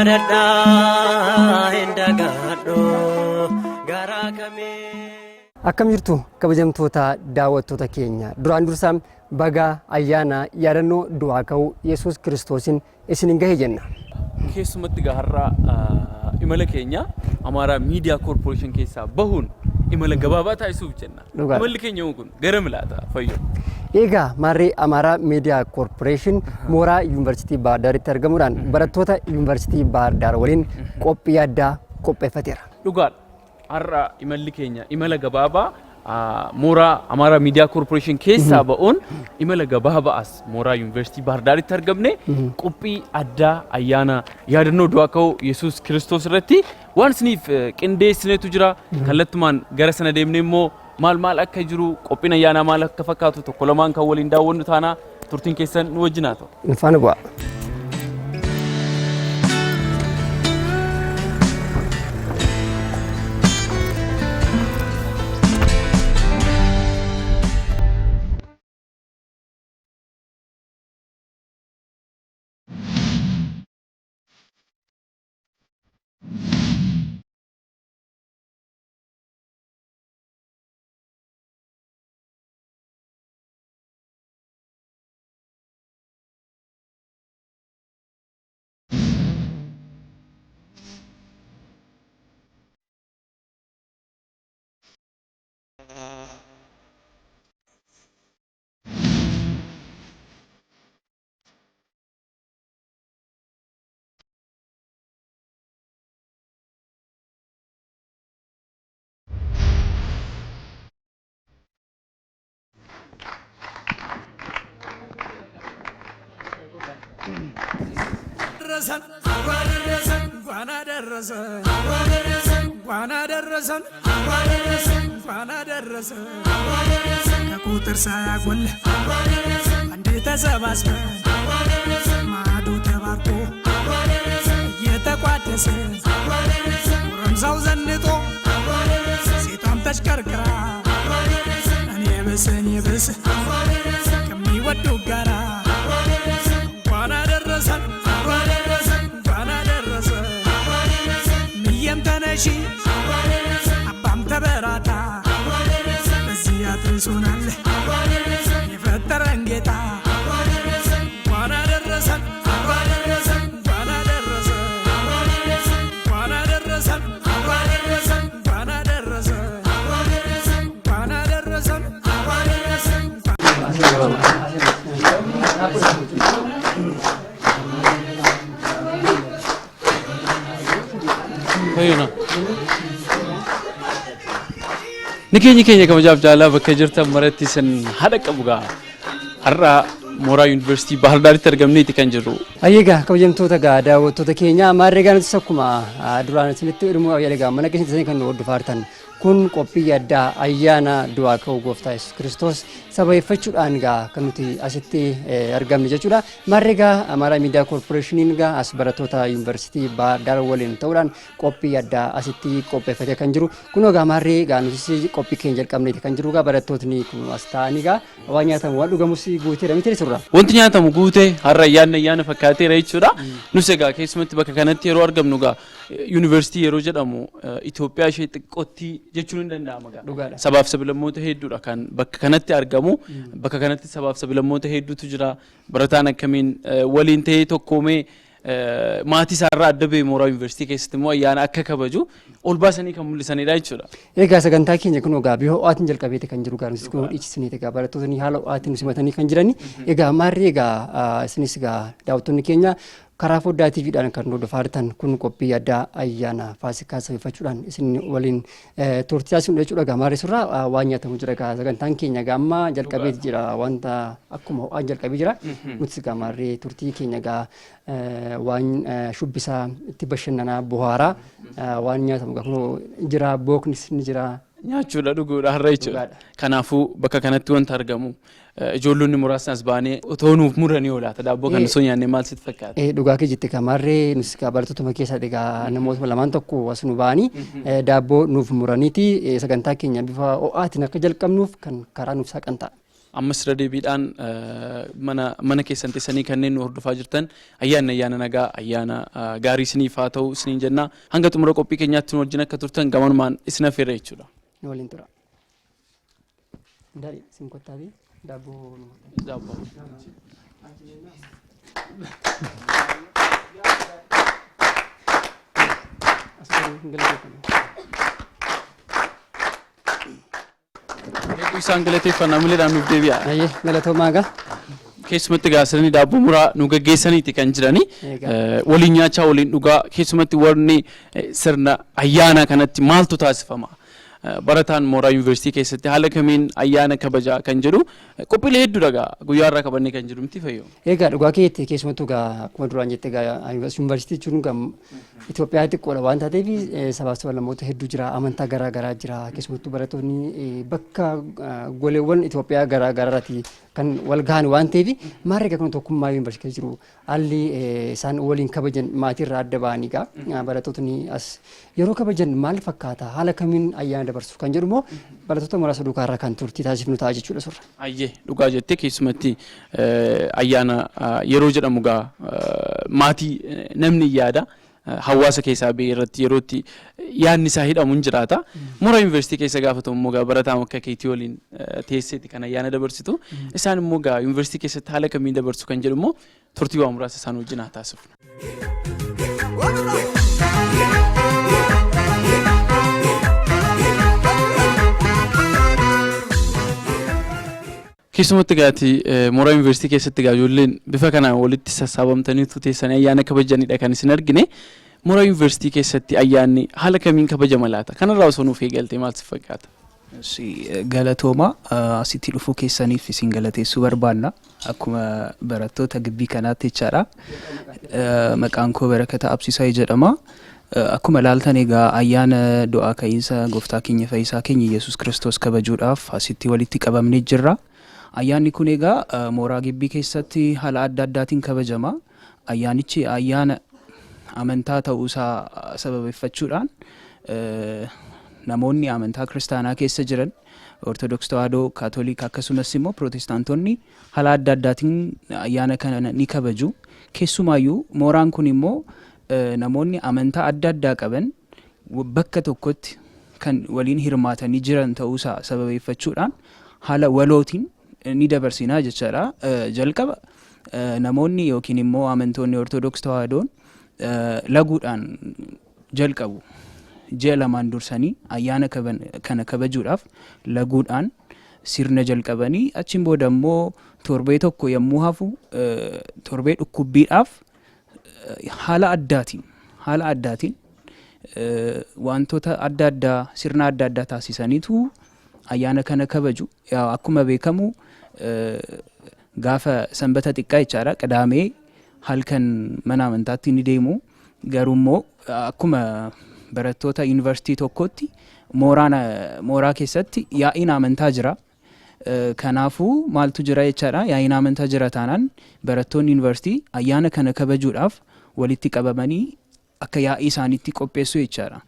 Nanyarada indagado garakame. Akkam jirtu kabajamtoota daawwattoota keenya duraan dursaan baga ayyaana yaadannoo du'aa ka'uu Yesuus Kiristoosin isinin gahe jenna. Keessumatti gaharraa imala keenya Amaaraa Miidiyaa Koorporeeshin keessaa bahuun imala gabaabaa taasisuuf jenna. Imalli keenya kun gara milaata fayyu. Egaa maarree Amaaraa Miidiyaa Koorporeeshin mooraa Yuunivarsiitii Baahir Daaritti argamuudhaan barattoota Yuunivarsiitii Baahir Daar waliin qophii addaa qopheeffateera. Dhugaadha. Har'a imalli keenya imala gabaabaa mooraa Amaaraa Miidiyaa Koorporeeshin keessaa ba'uun imala gabaabaa as mooraa Yuunivarsiitii Baahir Daaritti argamne qophii addaa ayyaana yaadannoo du'aa ka'uu Yesuus Kiristoos irratti waan isiniif qindeessinetu jira. Kallattumaan gara sana deemnee immoo maal akka jiru qophiin ayyaana maal akka fakkaatu tokko lamaan kan waliin daawwannu taana turtiin keessan nu wajjin haa ta'u. Infaana bu'a. Kakuter saya gol, andita sabasme, madu tabarko, yeta kuatese, orang sauzan itu, sitam tashkarkara, niyebes, kami wadu gara, wana derasan, miyam tanashi, abam taberata. Sonal, Yefatarangeta, Wana derasan, Wana derasan, Wana derasan, Wana derasan, Wana derasan, Ayuna. Nikeenyi keenya kabajaaf jaalala bakka jirtan maratti san haadha qabu gaa har'a mooraa Yuunivarsiitii Baahir Daaritti argamneeti kan jirru. Ayyeegaa kabajamtoota daawwattoota keenya maarree gaanatti akkuma duraan isinitti hidhumuu ayyaalegaa mana keessatti kan nu hordoftan kun qophii addaa ayyaana du'aa ka'uu gooftaa Yesuus Kiristoos sababeeffachuudhaan gaa kan nuti asitti argamne jechuudha. Maarree gaa Amaaraa Miidiyaa Koorporeeshiniin gaa as barattoota Yuunivarsiitii Baahir Daar waliin ta'uudhaan qophii addaa asitti qopheeffatee kan jiru. Kunoo gaa maarree gaa nuti qophii keenya jalqabneeti kan jiru gaa barattootni kun as ta'anii gaa waan nyaatamu waan dhugamus guuteera miti surra. Wanti nyaatamu guutee har'a ayyaana fakkaateera jechuudha. Nus egaa keessumatti bakka kanatti yeroo argamnu gaa Yuunivarsiitii yeroo jedhamu Itoophiyaa ishee xiqqootti jechuun hin danda'ama gaa. Sabaaf sablammoota hedduudha kan bakka kanatti argamu. Bakka kanatti sabaaf sablammoota hedduutu jira. Barataan akkamiin waliin ta'ee tokkoomee maatii isaarraa adda ba'ee mooraa Yuunivarsiitii keessatti immoo ayyaana akka kabaju ol baasanii kan mul'isanidha jechuudha. Egaa sagantaa keenya kun egaa biyya ho'aatiin jalqabeeti kan jiru gaa nuti kun dhiichisneeti egaa barattoonni haala ho'aatiin simatanii kan jirani. Egaa maarree egaa isinis egaa daawwattoonni keenya karaa foddaa TVdhaan kan hordoftan kun qophii addaa ayyaana Faasikaa sababeeffachuudhaan isin waliin turtii taasisuun jechuudha. Gaamaaree surraa waan nyaatamu jira gaa sagantaan keenya gaamma jalqabee jira wanta akkuma ho'aan jalqabee jira. Nuti gaamaaree turtii keenya gaa waan shubbisaa itti bashannanaa buhaaraa waan nyaatamu gaa jira booknis ni jira nyaachuudha dhuguudha har'a jechuudha. Kanaafuu bakka kanatti wanta argamu ijoollonni muraasni as baanee otoo nuuf muranii oolaata daabboo kan osoo nyaannee maal sitti fakkaata? Dhugaa kee jette kamarree nus barattoota keessaa egaa namoota lamaan tokko as nu ba'anii daabboo nuuf muraniiti sagantaa keenya bifa ho'aatiin akka jalqabnuuf kan karaa nuuf saaqantaa. Ammas irra deebiidhaan mana keessan teessanii kanneen nu hordofaa jirtan ayyaana nagaa ayyaana gaarii isiniif haa ta'u isiniin jenna hanga xumura qophii keenyaatti nu wajjin akka turtan gamanumaan isin affeerra jechuudha. Waliin tura. Dari sin kottaabi daabboo daabboo. Isaan galateeffannaa mileedhaan nuuf deebi'a. Galatoomaa gaa. Keessumatti gaasanii daabboo muraa nu gaggeessaniiti kan jirani. Waliin nyaachaa waliin dhugaa keessumatti warri sirna ayyaana kanatti maaltu taasifama? Barataan mooraa yuunivarsiitii keessatti haala kamiin ayyaana kabajaa kan jedhu qophiilee hedduu dhagaa guyyaa irraa qabannee kan jiru miti fayyoo. Egaa dhugaa keetti keessumattuu gaa akkuma duraan jette gaa yuunivarsiitii jechuun gaa Itoophiyaa xiqqoodha waan taateef sabaa sablammoota hedduu jira amantaa garaa garaa jira keessumattuu barattoonni bakka goleewwan Itoophiyaa garaa garaati kan wal gahan waan ta'eef maarree kun tokkummaa yuunivarsiitii jiru haalli isaan waliin kabajan maatiirraa adda ba'anii gaa barattoonni as yeroo kabajan maal fakkaata haala kamiin ayyaana dabarsu kan jedhu immoo barattoota muraasa duukaarraa kan turtii taasifnu ta'a jechuudha surra. Ayyee dhugaa jettee keessumatti ayyaana yeroo jedhamu gaa maatii namni yaada hawaasa keessaa ba'e irratti yerootti yaadni isaa hidhamu hin jiraata. Mooraa yuunivarsiitii keessa gaafatamu immoo gaa barataa akka keetii waliin teesseeti kan ayyaana dabarsitu. Isaan immoo gaa yuunivarsiitii keessatti haala kamiin dabarsu kan jedhu immoo turtii waa muraasa isaan wajjin haa taasifnu. Keessumatti gaati mooraa yuunivarsiitii keessatti gaa ijoolleen bifa kanaan walitti sassaabamtaniitu teessanii ayyaana kabajanidha kan isin argine. Mooraa yuunivarsiitii keessatti ayyaanni haala kamiin kabajama laata? Kanarraa osoo nuuf eegaltee maal si fakkaata? Galatooma asitti dhufuu keessaniif isin galateessuu barbaanna akkuma barattoota gibbii kanaatti jechaadha. Maqaan koo Barakataa Absiisaa jedhama. Akkuma ilaaltan egaa ayyaana du'aa ka'iinsa gooftaa keenya fayyisaa keenya Yesuus Kiristoos kabajuudhaaf asitti walitti qabamnee jirra. Ayyaanni kun egaa mooraa gibbii keessatti haala adda addaatiin kabajama. Ayyaanichi ayyaana amantaa ta'uusaa sababeeffachuudhaan namoonni amantaa kiristaanaa keessa jiran Ortodoks Tawaahidoo, Kaatoliik akkasumas immoo Pirootestaantonni haala adda addaatiin ayyaana kana ni kabaju. Keessumaayyuu mooraan kun immoo namoonni amantaa adda addaa qaban bakka tokkotti kan waliin hirmaatanii jiran ta'uusaa sababeeffachuudhaan haala walootiin ni dabarsinaa jechaadha. Jalqaba namoonni yookiin immoo amantoonni Ortodoks Tawaahidoon laguudhaan jalqabu. Ji'a lamaan dursanii ayyaana kana kabajuudhaaf laguudhaan sirna jalqabanii achiin booda immoo torbee tokko yommuu hafu torbee dhukkubbiidhaaf haala addaatiin wantoota adda addaa sirna adda addaa taasisaniitu ayyaana kana kabaju. Akkuma beekamu gaafa sanbata xiqqaa jechaadha qadaamee halkan mana amantaatti ni deemu. Garuu immoo akkuma barattoota yuunivarsiitii tokkotti mooraa keessatti yaa'iin amantaa jira. Kanaafuu maaltu jira jechaadha yaa'iin amantaa jira taanaan barattoonni yuunivarsiitii ayyaana kana kabajuudhaaf walitti qabamanii akka yaa'ii isaaniitti qopheessu jechaadha.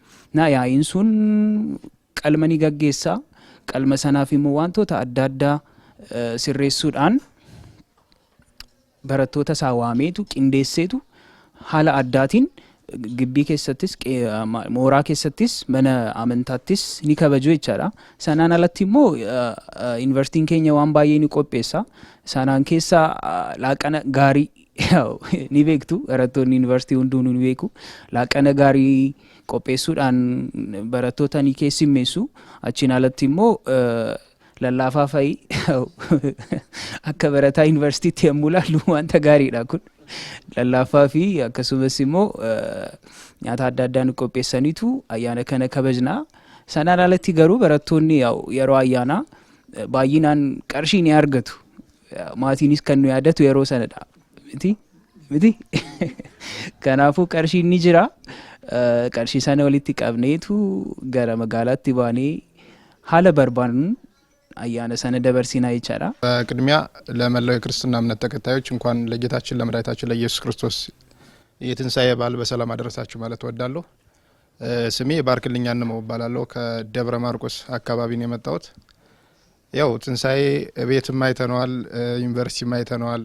Yaa'iin sun qalma ni gaggeessaa. Qalma sanaaf immoo wantoota adda addaa sirreessuudhaan barattoota isaa waameetu qindeesseetu haala addaatiin gibbii keessattis mooraa keessattis mana amantaattis ni kabaju jechaadha. Sanaan alatti immoo yuunivarsiitiin keenya waan baay'ee ni qopheessa. Sanaan keessaa laaqana gaarii ni beektu barattoonni yuunivarsiitii hunduu ni beeku. Laaqana gaarii qopheessuudhaan barattoota ni keessummeessu. Achiin alatti immoo lallaafaa fa'i akka barataa yuunivarsiitiitti yommuu ilaallu wanta gaariidha kun. Lallaafaa fi akkasumas immoo nyaata adda addaa nu qopheessaniitu ayyaana kana kabajnaa. Sanaan alatti garuu barattoonni yeroo ayyaanaa baay'inaan qarshii ni argatu. Maatiinis kan nu yaadatu yeroo sanadha. Miti? Kanaafuu qarshiin ni jira. Qarshii sana walitti qabneetu gara magaalaatti baanee ሀለ በርባን አያነ ሰነደ በርሲና ይቻላ በቅድሚያ ለመላው የክርስትና እምነት ተከታዮች እንኳን ለጌታችን ለመድኃኒታችን ለኢየሱስ ክርስቶስ የትንሳኤ በዓል በሰላም አደረሳችሁ ማለት ወዳለሁ። ስሜ ባርክልኝ አንመው እባላለሁ። ከደብረ ማርቆስ አካባቢ ነው የመጣሁት። ያው ትንሳኤ ቤትም አይተነዋል፣ ዩኒቨርሲቲም አይተነዋል።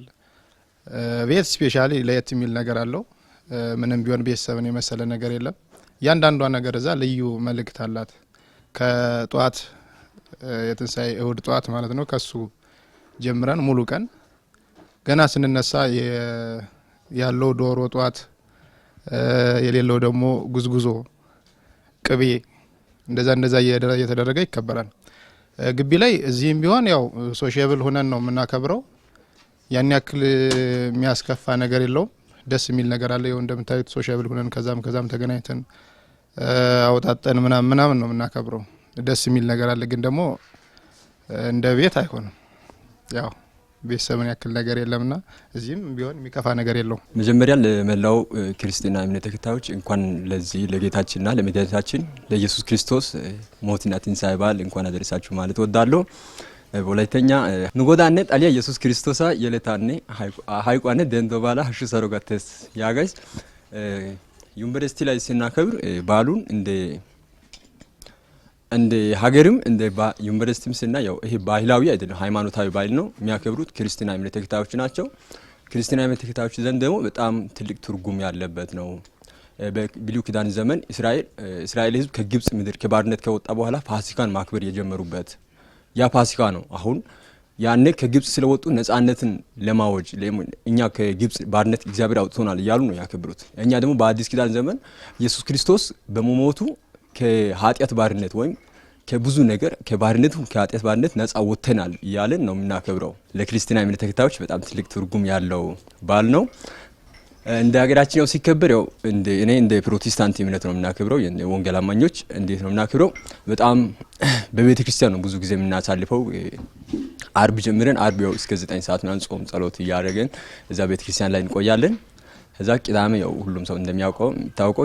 ቤት ስፔሻሊ ለየት የሚል ነገር አለው። ምንም ቢሆን ቤተሰብን የመሰለ ነገር የለም። ያንዳንዷ ነገር እዛ ልዩ መልእክት አላት። ከጧት የትንሳኤ እሁድ ጧት ማለት ነው ከሱ ጀምረን ሙሉ ቀን ገና ስንነሳ ያለው ዶሮ ጧት የሌለው ደግሞ ጉዝጉዞ ቅቤ እንደዛ እየተደረገ ይከበራል። ግቢ ላይ እዚህም ቢሆን ያው ሶሻብል ሆነን ነው የምናከብረው። ያን ያክል የሚያስከፋ ነገር የለውም። ደስ የሚል ነገር አለ። ይኸው እንደምታዩት ሶሻብል ሆነን ከዛም ተገናኝተን አውጣጠን ምናምን ነው የምናከብረው። ደስ የሚል ነገር አለ። ግን ደግሞ እንደ ቤት አይሆንም። ያው ቤተሰብን ያክል ነገር የለምና እዚህም ቢሆን የሚከፋ ነገር የለውም። መጀመሪያ ለመላው ክርስትና እምነት ተከታዮች እንኳን ለዚህ ለጌታችንና ለመድኃኒታችን ለኢየሱስ ክርስቶስ ሞትና ትንሳኤ በዓል እንኳን አደረሳችሁ ማለት ወዳለሁ። ወላይተኛ ንጎዳነ ጣሊያ ኢየሱስ ክርስቶስ የለታነ ሃይቋነ ደንዶ ባላ ሀሹ ሰሮጋተስ ያጋይስ ዩኒቨርሲቲ ላይ ስናከብር በዓሉን እንደ ሀገርም እንደ ዩኒቨርሲቲም ስና ያው ይሄ ባህላዊ አይደለም፣ ሃይማኖታዊ ባህል ነው የሚያከብሩት ክርስትና እምነት ተከታዮች ናቸው። ክርስትና እምነት ተከታዮች ዘንድ ደግሞ በጣም ትልቅ ትርጉም ያለበት ነው። በብሉይ ኪዳን ዘመን እስራኤል ሕዝብ ከግብጽ ምድር ከባርነት ከወጣ በኋላ ፋሲካን ማክበር የጀመሩበት ያ ፋሲካ ነው። አሁን ያኔ ከግብጽ ስለወጡ ነጻነትን ለማወጅ እኛ ከግብጽ ባርነት እግዚአብሔር አውጥቶናል እያሉ ነው ያከብሩት። እኛ ደግሞ በአዲስ ኪዳን ዘመን ኢየሱስ ክርስቶስ በመሞቱ ከኃጢአት ባርነት ወይም ከብዙ ነገር ከባርነት ከኃጢአት ባርነት ነጻ ወጥተናል እያለን ነው የምናከብረው። ለክርስቲና እምነት ተከታዮች በጣም ትልቅ ትርጉም ያለው በዓል ነው። እንደ ሀገራችን ያው ሲከበር ያው እኔ እንደ ፕሮቴስታንት እምነት ነው የምናከብረው። የወንጌል አማኞች እንዴት ነው የምናከብረው? በጣም በቤተ ክርስቲያን ነው ብዙ ጊዜ የምናሳልፈው። አርብ ጀምረን አርብ ያው እስከ 9 ሰዓት ምናምን ጾም ጸሎት እያደረገን እዛ ቤተ ክርስቲያን ላይ እንቆያለን። ከዛ ቅዳሜ ያው ሁሉም ሰው እንደሚያውቀው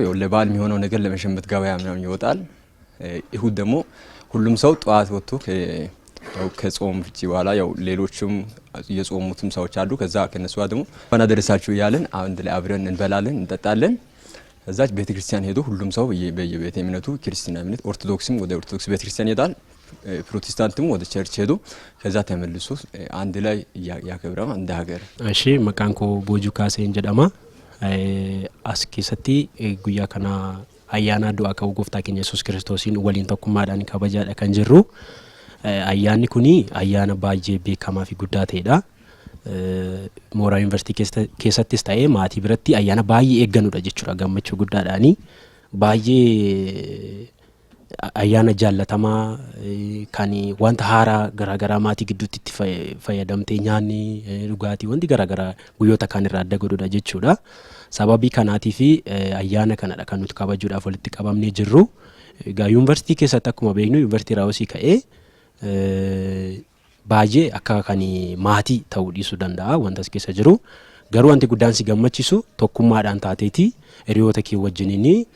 ያው ለበዓል የሚሆነው ነገር ለመሸመት ገበያ ምናምን ይወጣል። እሁድ ደግሞ ሁሉም ሰው ጠዋት ወጥቶ ከጾም ፍቺ በኋላ ያው ሌሎችም የጾሙትም ሰዎች አሉ። ከዛ ከነሱ ጋር ደግሞ እንኳን አደረሳችሁ እያለን አንድ ላይ አብረን እንበላለን እንጠጣለን። ከዛች ቤተክርስቲያን ሄዶ ሁሉም ሰው በየቤተ እምነቱ ክርስቲና እምነት ኦርቶዶክስም ወደ ኦርቶዶክስ ቤተክርስቲያን ይሄዳል፣ ፕሮቴስታንትም ወደ ቸርች ሄዶ ከዛ ተመልሶ አንድ ላይ ያከብራል እንደ ሀገር። እሺ መቃንኮ ቦጁ ካሴን ጀዳማ as keessatti guyyaa kana ayyaana du'a ka'uu gooftaa keenya Yesuus Kiristoosiin waliin tokkummaadhaan kabajaadha kan jirru. Ayyaanni kuni ayyaana baay'ee beekamaa fi guddaa ta'edha. Mooraa yuunivarsiitii keessattis ta'ee maatii biratti ayyaana baay'ee eegganudha jechuudha. Gammachuu guddaadhaani baay'ee ayyaana jaallatamaa kan wanta haaraa garaagaraa maatii gidduutti itti fayyadamtee nyaanni dhugaatii wanti garaagaraa guyyoota kaan irraa adda godhudha jechuudha. Sababii kanaatii fi ayyaana kanadha kan nuti kabajuudhaaf walitti qabamnee jirru. Egaa yuunivarsiitii keessatti akkuma beeknu yuunivarsiitii Raawusii ka'ee baay'ee akka kan maatii ta'uu dhiisuu danda'a wanta as keessa jiru. Garuu wanti guddaan si gammachiisu tokkummaadhaan taateeti hiriyoota kee wajjiniin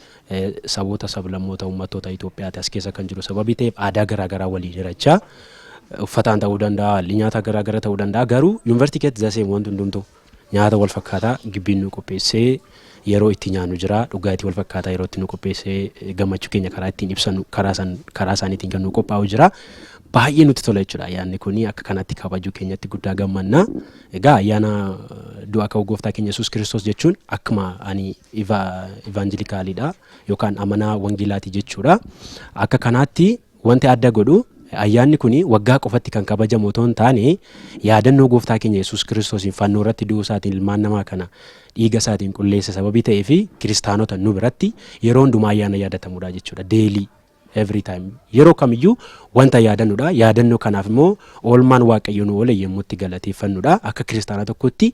saboota sablammoota uummattoota Itoophiyaati as keessa kan jiru. Sababii ta'eef aadaa garaagaraa waliin jirachaa uffataan ta'uu danda'a, haalli nyaata garaagaraa ta'uu danda'a. Garuu yuunivarsiitii keessatti zasee wanti hundumtuu nyaata wal fakkaataa gibbiin nu qopheessee yeroo itti nyaannu jira, dhugaatii wal fakkaataa yeroo itti nu qopheessee gammachuu keenya karaa ittiin ibsannu karaa isaaniitiin kan nu qophaa'u jira. Baay'ee nutti tola jechuudha. Ayyaanni kuni akka kanatti kabajuu keenyatti guddaa gammanna. Egaa ayyaana du'a ka'uu gooftaa keenya Yesuus Kiristoos jechuun akkuma ani ivaanjelikaaliidha yookaan amanaa wangeelaati jechuudha. Akka kanaatti wanti adda godhu ayyaanni kuni waggaa qofatti kan kabajamu otoo hin taane yaadannoo gooftaa keenya Yesuus Kiristoosiin fannoo irratti du'uu isaatiin ilmaan namaa kana dhiiga isaatiin qulleessa sababii ta'ee fi kiristaanota nu biratti yeroo hundumaa ayyaana yaadatamudha jechuudha. Deelii every time yeroo kamiyyuu wanta yaadannudha. Yaadannoo kanaaf immoo oolmaan waaqayyoon oole yemmuu itti galateeffannudha. Akka kiristaana tokkotti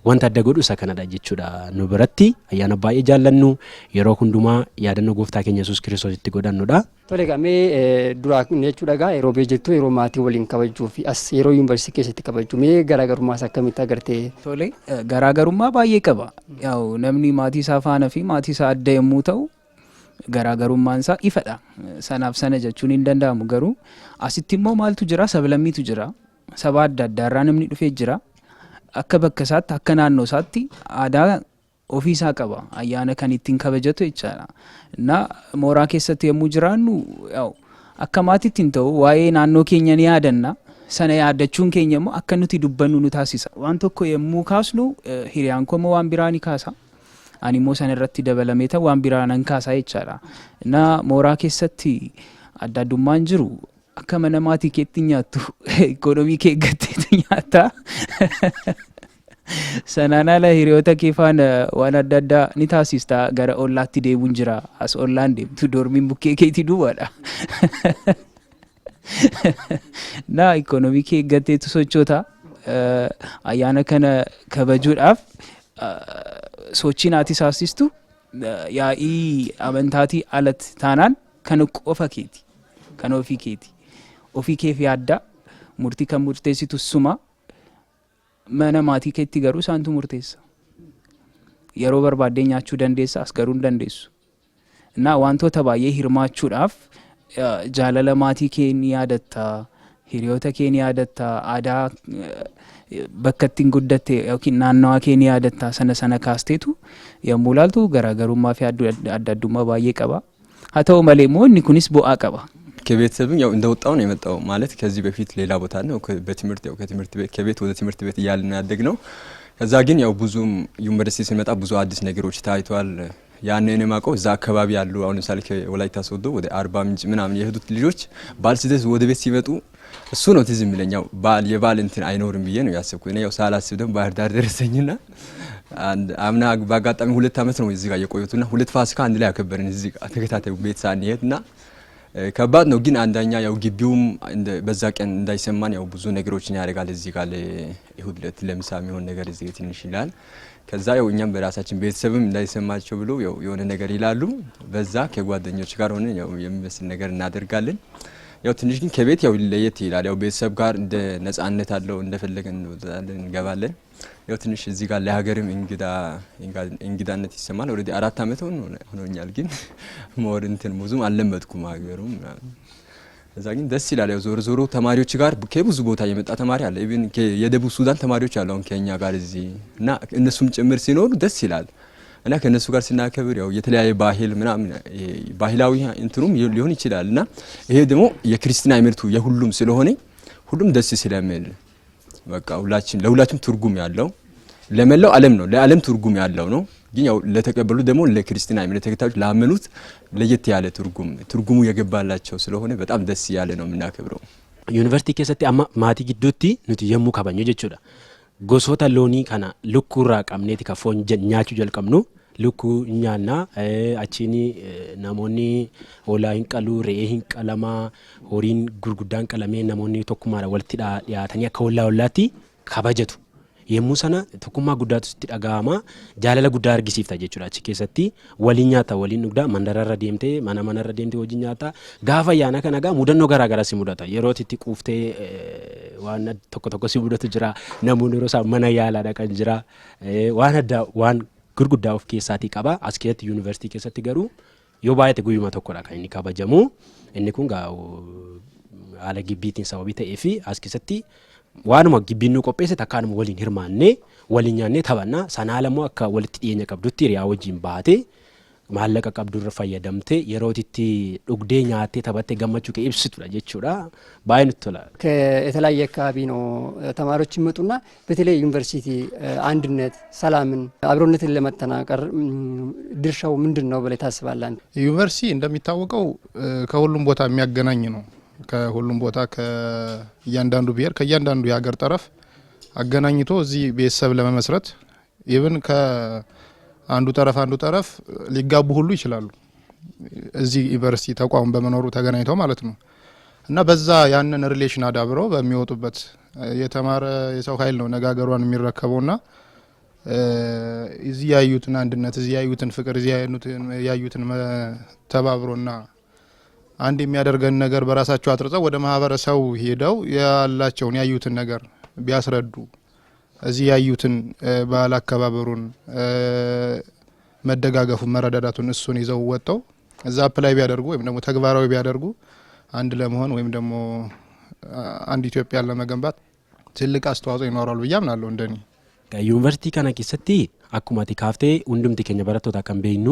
wanta adda godhu isa kanadha jechuudha. Nu biratti ayyaana baay'ee jaallannu yeroo hundumaa yaadannoo gooftaa keenya Yesuus Kiristoos itti godhannudha. Tole gamee duraa jechuudha gaa yeroo beejjettu yeroo maatii waliin kabajuu fi as yeroo yuunivarsiitii keessatti kabajuu mee garaagarummaas akkamitti agartee? Tole garaagarummaa baay'ee qaba. Yaw namni maatii isaa faana fi maatii isaa adda yemmuu ta'u garaagarummaan isaa ifadha. Sanaaf sana jechuun hin danda'amu garuu asitti immoo maaltu jira sablammiitu jira. Saba adda addaarraa namni dhufee jira. Akka bakka isaatti akka naannoo isaatti aadaa ofii isaa qaba. Ayyaana kan ittiin kabajatu jechaadha. Na mooraa keessatti yommuu jiraannu akka maatiitti hin ta'u waa'ee naannoo keenya ni yaadanna. Sana yaadachuun keenya immoo akka nuti dubbannu nu taasisa. Waan tokko yommuu kaasnu hiriyaan koo waan biraa ni kaasa. Ani immoo sana irratti dabalamee ta'u waan biraa nan kaasa jechaadha. Na mooraa keessatti adda addummaan jiru akka mana maatii keetti nyaattu ikoonomii kee eeggatteetu nyaata. Sanaan ala hiriyoota kee faana waan adda addaa ni taasista. Gara ollaatti deemuun jira. As ollaan deemtu doormiin bukkee keetii duwwaadha. Na ikoonomii kee eeggatteetu sochoota. Ayyaana kana kabajuudhaaf sochiin ati taasistu yaa'ii amantaatii alatti taanaan kan qofa keeti. Kan ofii keeti. Ofii keef yaadda murtii kan murteessitu suma mana maatii keetti garuu isaantu murteessa. Yeroo barbaaddee nyaachuu dandeessa as garuu hin dandeessu. Na wantoota baay'ee hirmaachuudhaaf jaalala maatii kee ni yaadatta, hiriyoota kee ni yaadatta, aadaa bakka ittiin guddatte yookiin naannawaa kee ni yaadatta. Sana kaasteetu yommuu ilaaltu garaagarummaa fi adda addummaa baay'ee qaba. haa ta'u malee immoo inni kunis bu'aa qaba። ከቤተሰብም ያው እንደወጣው ነው የመጣው ማለት ከዚህ በፊት ሌላ ቦታ ነው በትምህርት ያው ከትምህርት ቤት ከቤት ወደ ትምህርት ቤት እያልን ያደግነው ከዛ ግን ያው ብዙም ዩኒቨርሲቲ ሲመጣ ብዙ አዲስ ነገሮች ታይቷል ያንን የማቀው እዛ አካባቢ ያሉ አሁን ለምሳሌ ከወላይታ ሶዶ ወደ አርባ ምንጭ ምናምን የሄዱት ልጆች ባል ሲደርስ ወደ ቤት ሲመጡ እሱ ነው ትዝ የሚለኛው ባል የባል እንትን አይኖርም ብዬ ነው ያሰብኩኝ ያው ሳላስብ ደግሞ ባህር ዳር ደረሰኝና አምና ባጋጣሚ 2 አመት ነው እዚህ ጋር የቆየሁትና 2 ፋሲካ አንድ ላይ አከበርን እዚህ ጋር ተከታታይ ቤት ሳንሄድና ከባድ ነው ግን አንደኛ ያው ግቢውም በዛ ቀን እንዳይሰማን ያው ብዙ ነገሮችን ያደርጋል እዚህ ጋር ለይሁድ ለምሳ የሚሆን ነገር እዚህ ትንሽ ይላል ከዛ ያው እኛም በራሳችን ቤተሰብም እንዳይሰማቸው ብሎ ያው የሆነ ነገር ይላሉ በዛ ከጓደኞች ጋር ሆነን ያው የሚመስል ነገር እናደርጋለን ያው ትንሽ ግን ከቤት ያው ለየት ይላል ያው ቤተሰብ ጋር እንደ ነፃነት አለው እንደፈለገን እንገባለን ያው ትንሽ እዚህ ጋር ለሀገርም እንግዳነት ይሰማል ኦሬዲ 4 አመት ሆኖኛል ግን ሞር እንትን ብዙም አልለመድኩም ሀገሩም እዛ ግን ደስ ይላል ያው ዞሮ ተማሪዎች ጋር ከብዙ ቦታ የመጣ ተማሪ አለ ኢቭን የደቡብ ሱዳን ተማሪዎች አሉ አሁን ከኛ ጋር እዚህ እና እነሱም ጭምር ሲኖሩ ደስ ይላል እና ከነሱ ጋር ስናከብር ያው የተለያየ ባህል ምናምን ባህላዊ እንትኑም ሊሆን ይችላል እና ይሄ ደግሞ የክርስቲና እምነቱ የሁሉም ስለሆነ ሁሉም ደስ ስለሚል በቃ ለሁላችንም ትርጉም ያለው ለመላው ዓለም ነው ለዓለም ትርጉም ያለው ነው ግን ያው ለተቀበሉ ደግሞ ለክርስቲና እምነት ተከታዮች ላመኑት ለየት ያለ ትርጉሙ የገባላቸው ስለሆነ በጣም ደስ ያለ ነው የምናከብረው ዩኒቨርሲቲ ከሰቲ አማ ማቲ ግዱቲ ኑቲ የሙ ካባኞ ጀቹዳ ጎሶታ ሎኒ ካና ልኩራ ቀምኔቲ ከፎን ኛቹ ጀልቀምኑ ልኩ እኛና አቺኒ ናሞኒ ኦላይን ቀሉ ሬሂን ቀለማ ሆሪን ጉርጉዳን ቀለሜ ናሞኒ ቶኩማራ ወልቲዳ ያተኛ ከወላውላቲ ካባጀቱ የሙሰና ቶኩማ ጉዳቱ ስትዳጋማ ጃለለ ጉዳ አርጊሲፍታ ጀቹዳ ቺኬሰቲ ወሊኛታ ወሊን ንግዳ መንደራራ ዴምቴ ማናማናራ ዴምቴ ወጂኛታ ጋፋ ያና ከነጋ ሙደኖ ገራገራ ሲሙዳታ የሮቲቲ ቁፍቴ ዋና ቶኮ ሲሙዳቱ ጅራ ነሙኑ ሮሳ መና ያላ ዳቀን ጅራ ዋናዳ ዋን ጉርጉዳ ኦፍ ኬሳቲ ቀባ አስኬት ዩኒቨርሲቲ ኬሰቲ ገሩ ዮባይተ ጉዩማ ተኮራ ካይኒ ካባጀሙ እንኩን ጋው አለ ግቢቲን ሰውቢተ ኤፊ አስኬሰቲ ዋንማ ግቢኑ ቆጴሰ ተካንም ወሊን ህርማኔ ወሊኛኔ ተባና ሰናለሙ አካ ወልት ዲየኛ ቀብዱቲ ሪያ ወጂን ባቴ ማለቀ ቀብዱ ረፋየ ደምቴ የሮቲቲ ዱግዴኛቴ ተባቴ ገመቹ ከኢብስቱ ጀቹዳ ባይንቶላ ከተለያየ አካባቢ ነው ተማሪዎች ይመጡና በተለይ ዩኒቨርሲቲ አንድነት ሰላምን አብሮነትን ለማጠናከር ድርሻው ምንድነው ብለ ታስባላን ዩኒቨርሲቲ እንደሚታወቀው ከሁሉም ቦታ የሚያገናኝ ነው ከሁሉም ቦታ ከእያንዳንዱ ብሔር ከእያንዳንዱ የሀገር ጠረፍ አገናኝቶ እዚህ ቤተሰብ ለመመስረት ኢቭን አንዱ ጠረፍ ሊጋቡ ሁሉ ይችላሉ እዚህ ዩኒቨርሲቲ ተቋም በመኖሩ ተገናኝተው ማለት ነው እና በዛ ያንን ሪሌሽን አዳብረው በሚወጡበት የተማረ የሰው ኃይል ነው ነጋገሯን የሚረከበውና እዚህ ያዩትን አንድነት እዚህ ያዩትን ፍቅር እዚህ ያዩትን ተባብሮና አንድ የሚያደርገን ነገር በራሳቸው አጥርጸው ወደ ማህበረሰቡ ሄደው ያላቸውን ያዩትን ነገር ቢያስረዱ እዚህ ያዩትን ባህል አከባበሩን መደጋገፉን መረዳዳቱን እሱን ይዘው ወጣው እዛ አፕላይ ቢያደርጉ ወይም ደግሞ ተግባራዊ ቢያደርጉ አንድ ለመሆን ወይም ደግሞ አንድ ኢትዮጵያን ለመገንባት ትልቅ አስተዋጽኦ ይኖራል ብዬ አምናለሁ እንደኔ። ዩኒቨርሲቲ ከነ ኬሰቲ አኩማቲ ካፍቴ ሁንዱምቲ ኬኛ በረቶታ ከን ቤይኑ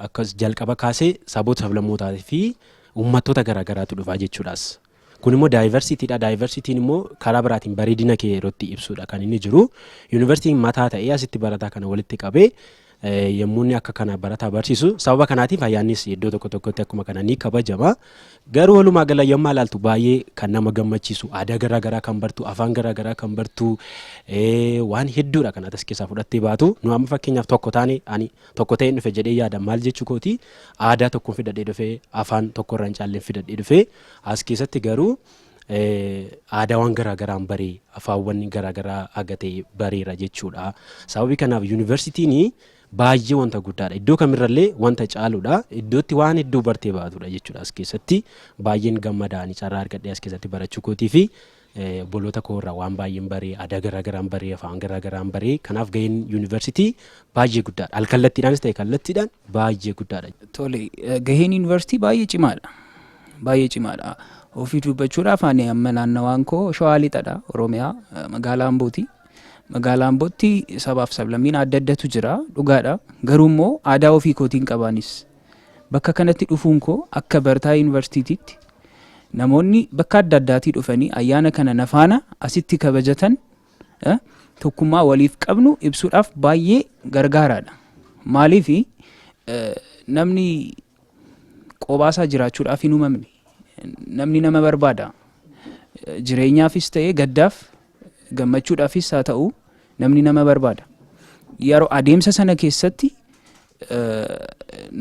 አከስ jalqaba ካሴ ሳቦት ሰብለሞታ ፊ ኡመቶታ ገራገራቱ ዱፋ ጀቹዳስ ኩንሞ ዳይቨርሲቲዳ ዳይቨርሲቲን ሞ ካራ ብራቲን በሬዲና ኬሮቲ ኢብሱዳ ካን ኒ ጅሩ ዩኒቨርሲቲ ማታታ ያሲቲ በረታ ከነ ወልቲ ቀቤ የሙኒ akka kana barata barsiisu sababa kanaatiif ayyaanis iddoo tokko tokkotti akkuma kana ni kabajama garuu walumaa gala yemmaa laaltu baay'ee kan nama gammachiisu aadaa garaa garaa kan bartu afaan garaa garaa kan bartu waan hedduudha kan atas keessaa fudhattee baatu nu amma fakkeenyaaf tokko taane ani tokko ta'een dhufe jedhee yaada maal jechuu kooti aadaa tokko fidadhee dhufe afaan tokko irraan caallee fidadhee dhufe as keessatti garuu aadaawwan garaa garaan baree afaawwan garaa garaa agatee bareera jechuudha sababii kanaaf yuunivarsiitiin baay'ee wanta guddaadha iddoo kamirrallee wanta caaluudha iddootti waan hedduu bartee baatudha jechuudha as keessatti baay'een gammadaani carraa argadhee as keessatti barachuu kootii fi boloota koorraa waan baay'een baree aadaa garaa garaan baree afaan garaa garaan baree kanaaf gaheen yuunivarsiitii baay'ee guddaadha alkallattiidhaanis ta'e kallattiidhaan baay'ee guddaadha. Tole gaheen yuunivarsiitii baay'ee cimaadha ofii dubbachuudhaaf ani amma naannawaan koo Shawaa Lixaadha Oromiyaa magaalaa Ambooti. Magaalaa Ambootti sabaaf sablammiin adda addatu jira dhugaadha garuu immoo aadaa ofii kootiin qabaanis bakka kanatti dhufuun koo akka barataa yuunivarsiitiitti namoonni bakka adda addaatii dhufanii ayyaana kana nafaana asitti kabajatan tokkummaa waliif qabnu ibsuudhaaf baay'ee gargaaraadha maaliif namni qobaasaa jiraachuudhaaf hin uumamne namni nama barbaada jireenyaafis ta'ee gaddaaf gammachuudhaafis haa ta'u namni nama barbaada yeroo adeemsa sana keessatti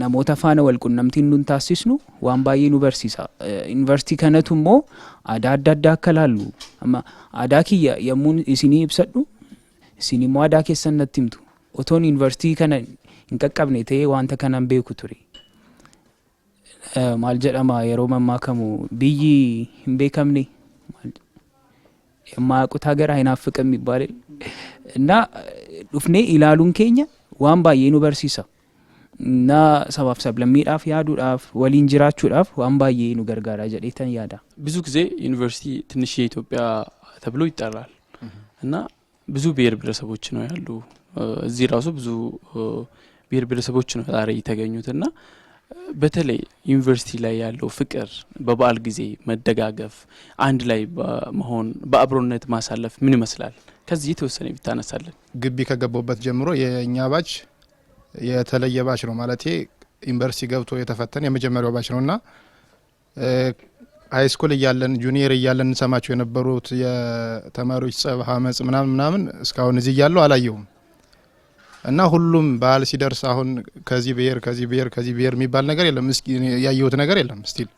namoota faana wal qunnamtiin nun taasisnu waan baay'ee nu barsiisa yuunivarsiitii kanatu immoo aadaa adda addaa akka laallu amma aadaa kiyya yommuu isinii ibsadhu isin immoo aadaa keessan natti himtu otoon yuunivarsiitii kana hin qaqqabne ta'ee wanta kanan beeku ture maal jedhama yeroo mammaakamu biyyi hin beekamne የማያውቁት ሀገር አይናፍቅም ይባላል እና ዱፍኔ ኢላሉን ኬኛ ዋን ባዬ ኑ በርሲሳ እና ሰባፍ ሰብለሚዳፍ ያዱዳፍ ወሊን ጅራቹዳፍ ዋን ባዬ ኑ ገርጋራ ጀዴተን ያዳ ብዙ ጊዜ ዩኒቨርሲቲ ትንሽ የኢትዮጵያ ተብሎ ይጠራል እና ብዙ ብሔር ብሔረሰቦች ነው ያሉ እዚህ ራሱ ብዙ ብሔር ብሔረሰቦች ነው ዛሬ የተገኙትና በተለይ ዩኒቨርሲቲ ላይ ያለው ፍቅር በበዓል ጊዜ መደጋገፍ አንድ ላይ መሆን በአብሮነት ማሳለፍ ምን ይመስላል ከዚህ የተወሰነ ቢታነሳለን ግቢ ከገባበት ጀምሮ የኛ ባች የተለየ ባች ነው ማለት ዩኒቨርሲቲ ገብቶ የተፈተነ የመጀመሪያው ባች ነውና ሃይ ስኩል እያለን ጁኒየር እያለን እንሰማቸው የነበሩት የተማሪዎች ጸብ ሀመጽ ምናምን እስካሁን እዚህ ያለው አላየሁም እና ሁሉም በዓል ሲደርስ አሁን ከዚህ ብሔር የሚባል ነገር የለም እስኪ ያየሁት ነገር የለም ስቲል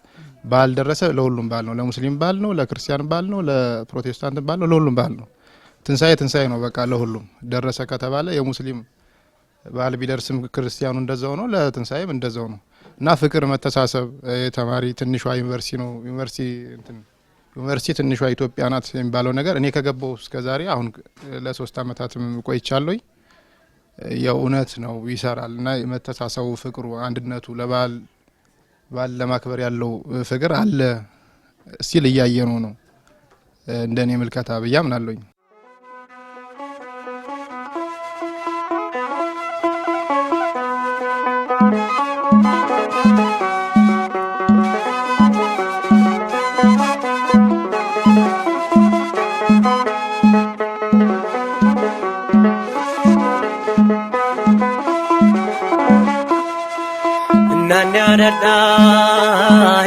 በዓል ደረሰ ለሁሉም በዓል ነው ለሙስሊም በዓል ነው ለክርስቲያን በዓል ነው ለፕሮቴስታንት በዓል ነው ለሁሉም በዓል ነው ትንሳኤ ነው በቃ ለሁሉም ደረሰ ከተባለ የሙስሊም በዓል ቢደርስም ክርስቲያኑ እንደዛው ነው ለትንሳኤም እንደዛው ነው እና ፍቅር መተሳሰብ ተማሪ ትንሿ ዩኒቨርሲቲ ነው ዩኒቨርሲቲ ትንሿ ኢትዮጵያ ናት የሚባለው ነገር እኔ ከገባው እስከ ዛሬ አሁን ለ3 አመታትም ቆይቻለሁ የእውነት ነው ይሰራል እና መተሳሰቡ ፍቅሩ አንድነቱ ለባል ለማክበር ያለው ፍቅር አለ ሲል እያየነው ነው እንደኔ መልከታ በያምናለኝ Nanyadada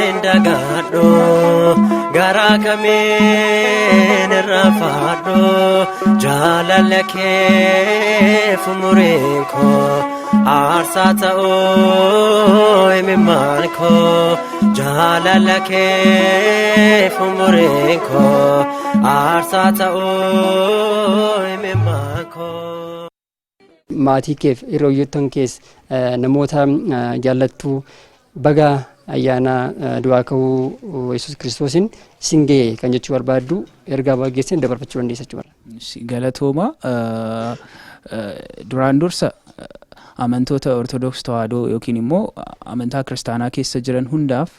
indagado gara kamen rafado jalalake fumurenko arsata o emimanko jalalake fumurenko arsata o emimanko maatii keef hiriyootan kees namoota jaallattu baga ayyaana du'aa ka'uu Yesuus Kiristoosin singee kan jechuu barbaaddu ergaa baay'eessan dabarfachuu dandeessa jechuudha. Galatooma duraan dursa amantoota Ortodoks Tawaahidoo yookiin immoo amantaa kiristaanaa keessa jiran hundaaf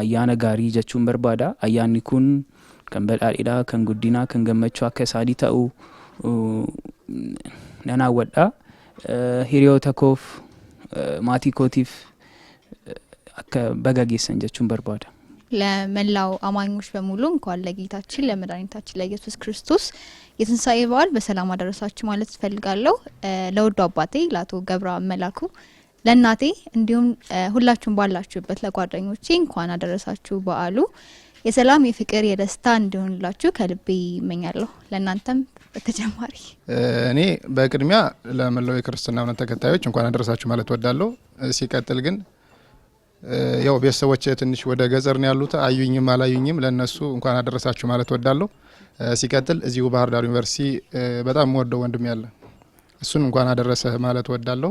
ayyaana gaarii jechuun barbaada. Ayyaanni kun kan badhaadhidha, kan guddinaa, kan gammachuu akka isaanii ta'u nan hawwadha. Hiriyoota koof maatii kootiif akka baga geessan jechuun barbaada. ለመላው አማኞች በሙሉ እንኳን ለጌታችን ለመድኃኒታችን ለኢየሱስ ክርስቶስ የትንሳኤ በዓል በሰላም አደረሳችሁ ማለት ፈልጋለሁ። ለወዱ አባቴ ለአቶ ገብረ መላኩ፣ ለእናቴ እንዲሁም ሁላችሁም ባላችሁበት ለጓደኞቼ እንኳን አደረሳችሁ። በዓሉ የሰላም የፍቅር የደስታ እንዲሆንላችሁ ከልቤ እመኛለሁ። ለእናንተም በተጨማሪ እኔ በቅድሚያ ለመላው የክርስትና እምነት ተከታዮች እንኳን አደረሳችሁ ማለት ወዳለሁ። ሲቀጥል ግን ያው ቤተሰቦቼ ትንሽ ወደ ገጠር ነው ያሉት፣ አዩኝም አላዩኝም ለነሱ እንኳን አደረሳችሁ ማለት ወዳለሁ። ሲቀጥል እዚሁ ባህር ዳር ዩኒቨርሲቲ በጣም ወደው ወንድም ያለ እሱን እንኳን አደረሰ ማለት ወዳለሁ።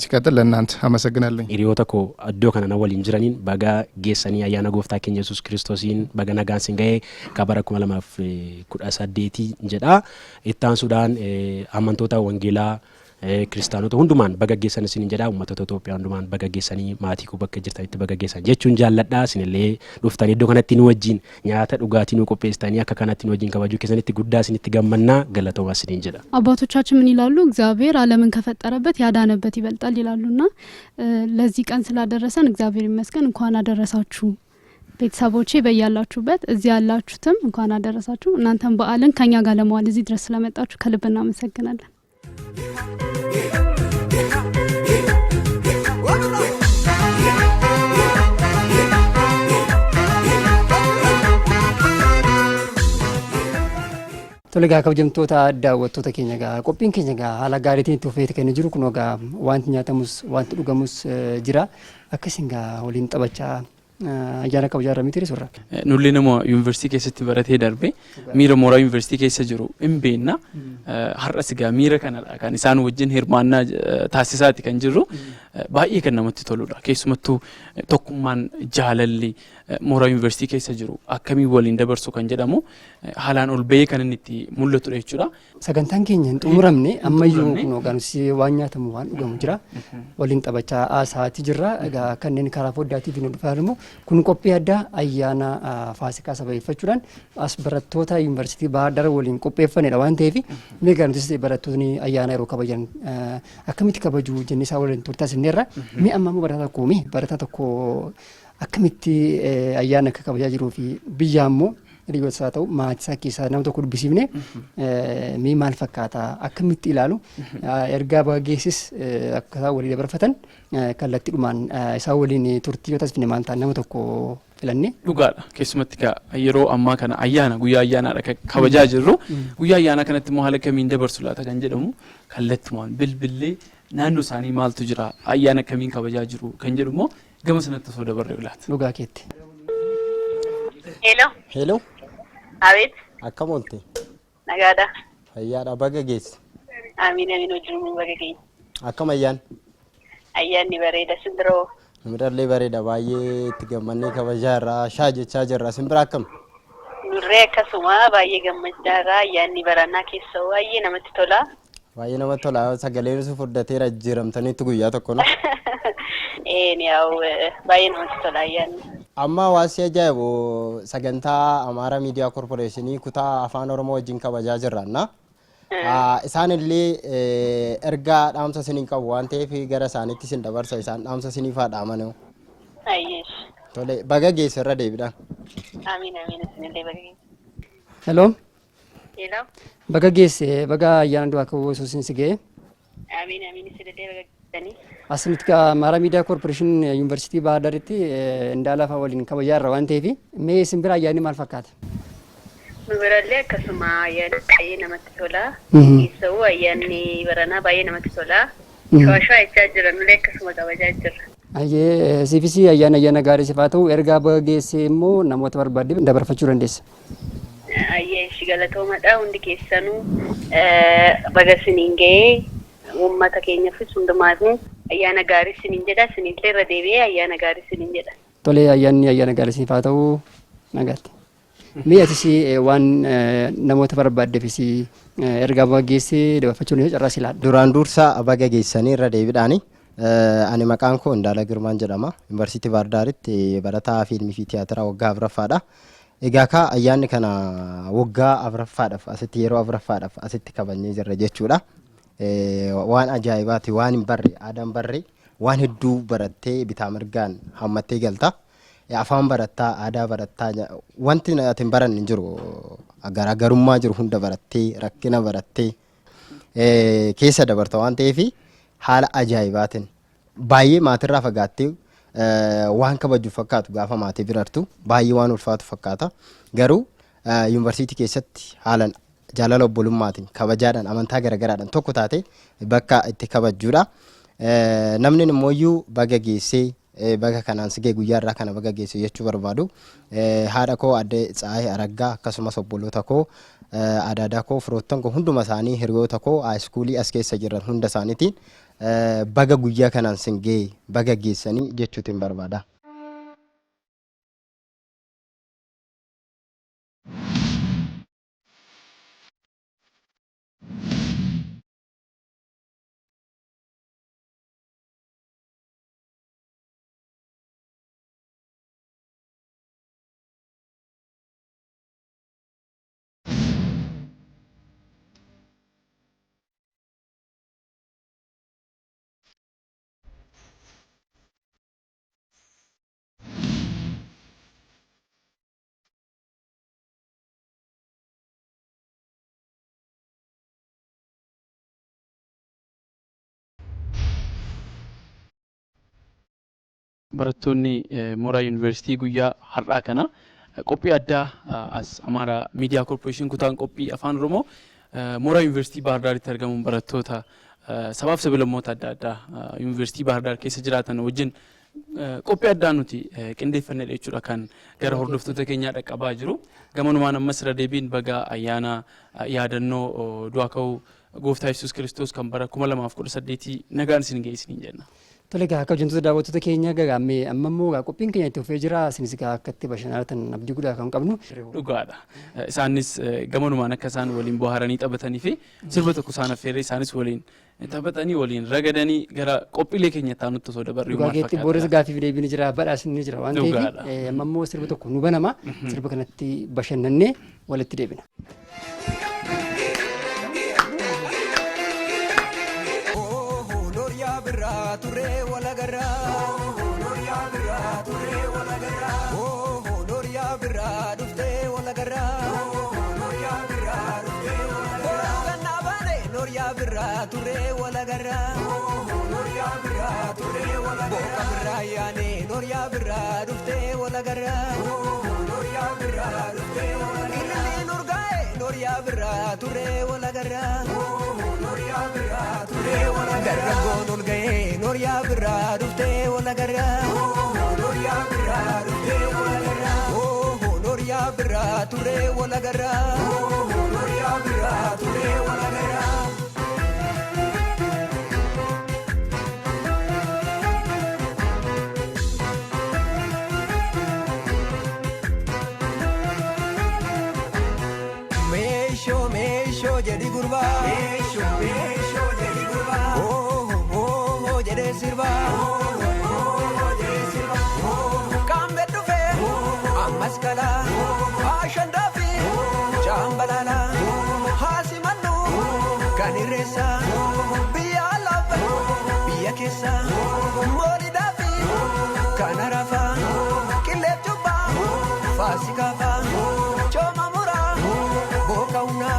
ሲቀጥል ለእናንተ አመሰግናለሁ። hiriyoota koo iddoo kana na waliin jiraniin baga geessanii ayyaana gooftaa keenya Yesuus Kiristoosiin baga nagaan sin ga'e kabara 2018 jedha. Ittaan Sudaan amantoota wangeelaa kiristaanota hundumaan baga geessan isin jedha. Uummattoota Itoophiyaa hundumaan baga geessanii maatii koo bakka jirtanitti baga geessan jechuun jaalladha. Isinillee dhuftanii iddoo kanatti nu wajjin nyaata dhugaatii nu qopheessitanii akka kanatti nu wajjin kabajuu keessanitti guddaa isinitti gammannaa galatoomaa isiniin jedha. አባቶቻችን ምን ይላሉ? እግዚአብሔር ዓለምን ከፈጠረበት ያዳነበት ይበልጣል ይላሉና ለዚህ ቀን ስላደረሰን እግዚአብሔር ይመስገን። እንኳን አደረሳችሁ ቤተሰቦቼ በያላችሁበት፣ እዚህ ያላችሁትም እንኳን አደረሳችሁ። እናንተም በዓልን ከኛ ጋር ለመዋል እዚህ ድረስ ስለመጣችሁ ከልብ እናመሰግናለን። Toligaa kabajamtoota daawwattoota keenya gaa qophiin keenya gaa haala gaariitiin itti fufee kan jiru kun gaa wanti nyaatamus wanti dhugamus jira. Akkasiin gaa waliin taphachaa ayyaana kabajaa irra miti risurra. Nulli nama yuunivarsiitii keessatti baratee darbe miira mooraa yuunivarsiitii keessa jiru hin beekna. Har'as gaa miira kanadha kan isaan wajjin hirmaannaa taasisaati kan jirru. Baay'ee kan namatti toludha. Keessumattuu tokkummaan jaalalli mooraa yuunivarsiitii keessa jiru akkamii waliin dabarsu kan jedhamu haalaan ol bahee kan inni itti mul'atudha jechuudha. Sagantaan keenya hin xumuramne ammayyuu kun ogaansi waan nyaatamu waan dhugamu jira. Waliin taphachaa haasaati jirra. Egaa kanneen karaa foddaatiin nu dhufan immoo kun qophii addaa ayyaana Faasikaa sababeeffachuudhaan as barattoota yuunivarsiitii Bahar Dar waliin qopheeffanedha waan ta'eef meeqa nuti barattoonni ayyaana yeroo kabajan akkamitti kabaju jennee isaa waliin turtaasifneerra. Mee amma immoo barataa tokko akkamitti ayyaana akka kabajaa jiruu fi biyya ammoo hiriyoota isaa ta'u maatii isaa keessaa nama tokko dubbisiifne mee maal fakkaata akkamitti ilaalu ergaa baga geessis akka isaan walii dabarfatan kallattiidhumaan isaa waliin turtii yoo taasifne maal ta'an nama tokko filanne. Dhugaadha. Keessumatti yeroo ammaa kana ayyaana guyyaa ayyaanaadha kabajaa jirru. Guyyaa ayyaana kanatti immoo haala kamiin dabarsu laata kan jedhamu kallattiimaan bilbilee naannoo isaanii maaltu jira ayyaana kamiin kabajaa jiru kan jedhu immoo gama sanatti osoo dabarree laata. Dhugaa keetti. Hello. Awit. Akkam oolte? Nagaadha. Fayyaadha baga geesse. Amiin wajjin baga geesse. Akkam ayyaan? Ayyaanni bareeda sindiroo. Midhallee bareeda baay'ee itti gammannee kabajaa irraa shaa jechaa jirra. Simbira akkam? Nurree akkasuma baay'ee gammachaa irraa ayyaanni baranaa keessa baay'ee namatti tola. Baay'ee namatti tola. Sagaleen su fuddateera jiramtanitti guyyaa tokko no? Yaa'u baay'ee namatti tola ayyaanni. Amma waasi ajaa'ibu sagantaa Amaara Miidiyaa Korporeeshinii kutaa Afaan Oromoo wajjin kabajaa jirranna. Isaan illee ergaa dhaamsa isiniin qabu waan ta'eef gara isaaniitti isin dabarsa isaan dhaamsa isiniif haa dhaaman. Ayyeesh. Tole baga geesse irra deebidhaan. Amiin isinillee baga geesse. Hello. Hello. Baga geesse baga ayyaana du'aa kabajuu Yesuusiin si ga'e. Amiin isinillee baga geessanii. Asumatti Amaara Miidiyaa Korporeeshin Yuunivarsiitii Bahar Daritti Indaalaafaa waliin kabajaa irra waan ta'eef mee isin bira ayyaanni maal fakkaata? Nu birallee akkasuma ayyaanni baay'ee namatti tola. Keessawuu ayyaanni baranaa baay'ee namatti tola. Shawashawaa jechaa jira nullee akkasuma kabajaa jirra. Ayyee siifis ayyaana gaarii siif haa ta'u ergaa baga geesse immoo namoota barbaadde dabarfachuu dandeessa. Ayyee galatoomadha hundi keessanuu baga isiniin ga'ee uummata keenyaafis hundumaafuu ayyaana gaarii isiniin jedha isinillee irra deebi'ee ayyaana gaarii isiniin jedha. Tolee ayyaanni gaarii siif haa ta'u nagaatti. Mee atis waan namoota barbaaddeefis ergaa geessee dabarfachuun carraa si laadha. Duraan dursa baga geessanii irra deebiidhaani. Ani maqaan koo Indaala Girmaan jedhama. Yuunivarsiitii Baardaaritti barataa fiilmii fi tiyaatiraa waggaa afuraffaadha. Egaa ka ayyaanni kana waggaa afuraffaadhaaf asitti yeroo afuraffaadhaaf asitti kabajnee jirra jechuudha. Waan ajaa'ibaati, waan hin barre, aadaan barre, waan hedduu barattee bitaa mirgaan hammattee galta. Afaan barattaa, aadaa barattaa, wanti ati hin baranne hin jiru. Garaagarummaa jiru hunda barattee, rakkina barattee keessa dabarta waan ta'eef haala ajaa'ibaatiin baay'ee maatirraa fagaattee waan kabaju fakkaatu gaafa maatii birartu baay'ee waan ulfaatu fakkaata. Garuu yuunivarsiitii keessatti haalan jaalala obbolummaatiin kabajaadhaan amantaa garagaraadhaan tokko taate bakka itti kabajuudha. Namni immoo baga geessee baga kanaan sigee guyyaa irraa kana baga geesse jechuu barbaadu. Haadha koo adde Tsaayii Araggaa akkasumas obboloota koo adaadaa koo firoottan koo hunduma isaanii hiriyoota koo haayiskuulii as keessa jiran hunda isaaniitiin baga guyyaa kanaan singee baga geessanii jechuutiin barbaada. barattoonni mooraa yuunivarsiitii guyyaa har'aa kana qophii addaa as Amaaraa Miidiyaa Koorporeeshin kutaan qophii afaan Oromoo mooraa yuunivarsiitii Baardaaritti argamuun barattoota sabaaf sablammoota adda addaa yuunivarsiitii Baardaar keessa jiraatan wajjin qophii addaa nuti qindeeffannee jechuudha kan gara hordoftoota keenyaa dhaqqabaa jiru. Gamanumaan ammas irra deebiin baga ayyaana yaadannoo du'aa ka'uu Gooftaa Yesuus Kiristoos kan bara 2018 nagaan isin geessiniin jenna. Tole gaa akka hojjettoota daawwattoota keenya gagaammee amma immoo qophiin keenya itti fufee jira. Isinis gaa akka itti bashannanatan abdii guddaa kan qabnu. Dhugaadha. Isaanis gamanumaan akka isaan waliin bohaaranii taphatanii fi sirba tokko isaan affeerree isaanis waliin taphatanii waliin ragadanii gara qophiilee keenya taanutti osoo dabarru maal fakkaata. Dhugaa booris gaafii deebiin jira badhaasni ni jira waan ta'eef amma immoo sirba tokko nu banama. Sirba kanatti bashannannee walitti deebina. Ture wala gara Noria birra ture wala gara oh Noria birra dufte wala gara Noria birra dufte wala gara ganna bane Noria birra ture wala gara Noria birra ture wala gara boka birra yaane Noria birra dufte wala gara Noria birra dufte wala gara nurgae Noria birra ture wala gara Noria birra ture wala gara gonul gae Noria birra dufte wala gara Noria birra dufte wala gara oh Noria birra ture wala gara Noria birra ture wala gara Mesho jadi gurba Mesho jadi gurba oh jadi sirba jadi sirba kambe tufe amaskala ashandafi jambalala hasimanu kaniresa biya love biya kesa mori dafi kanarafa kile tuba fasikafa choma mura bokauna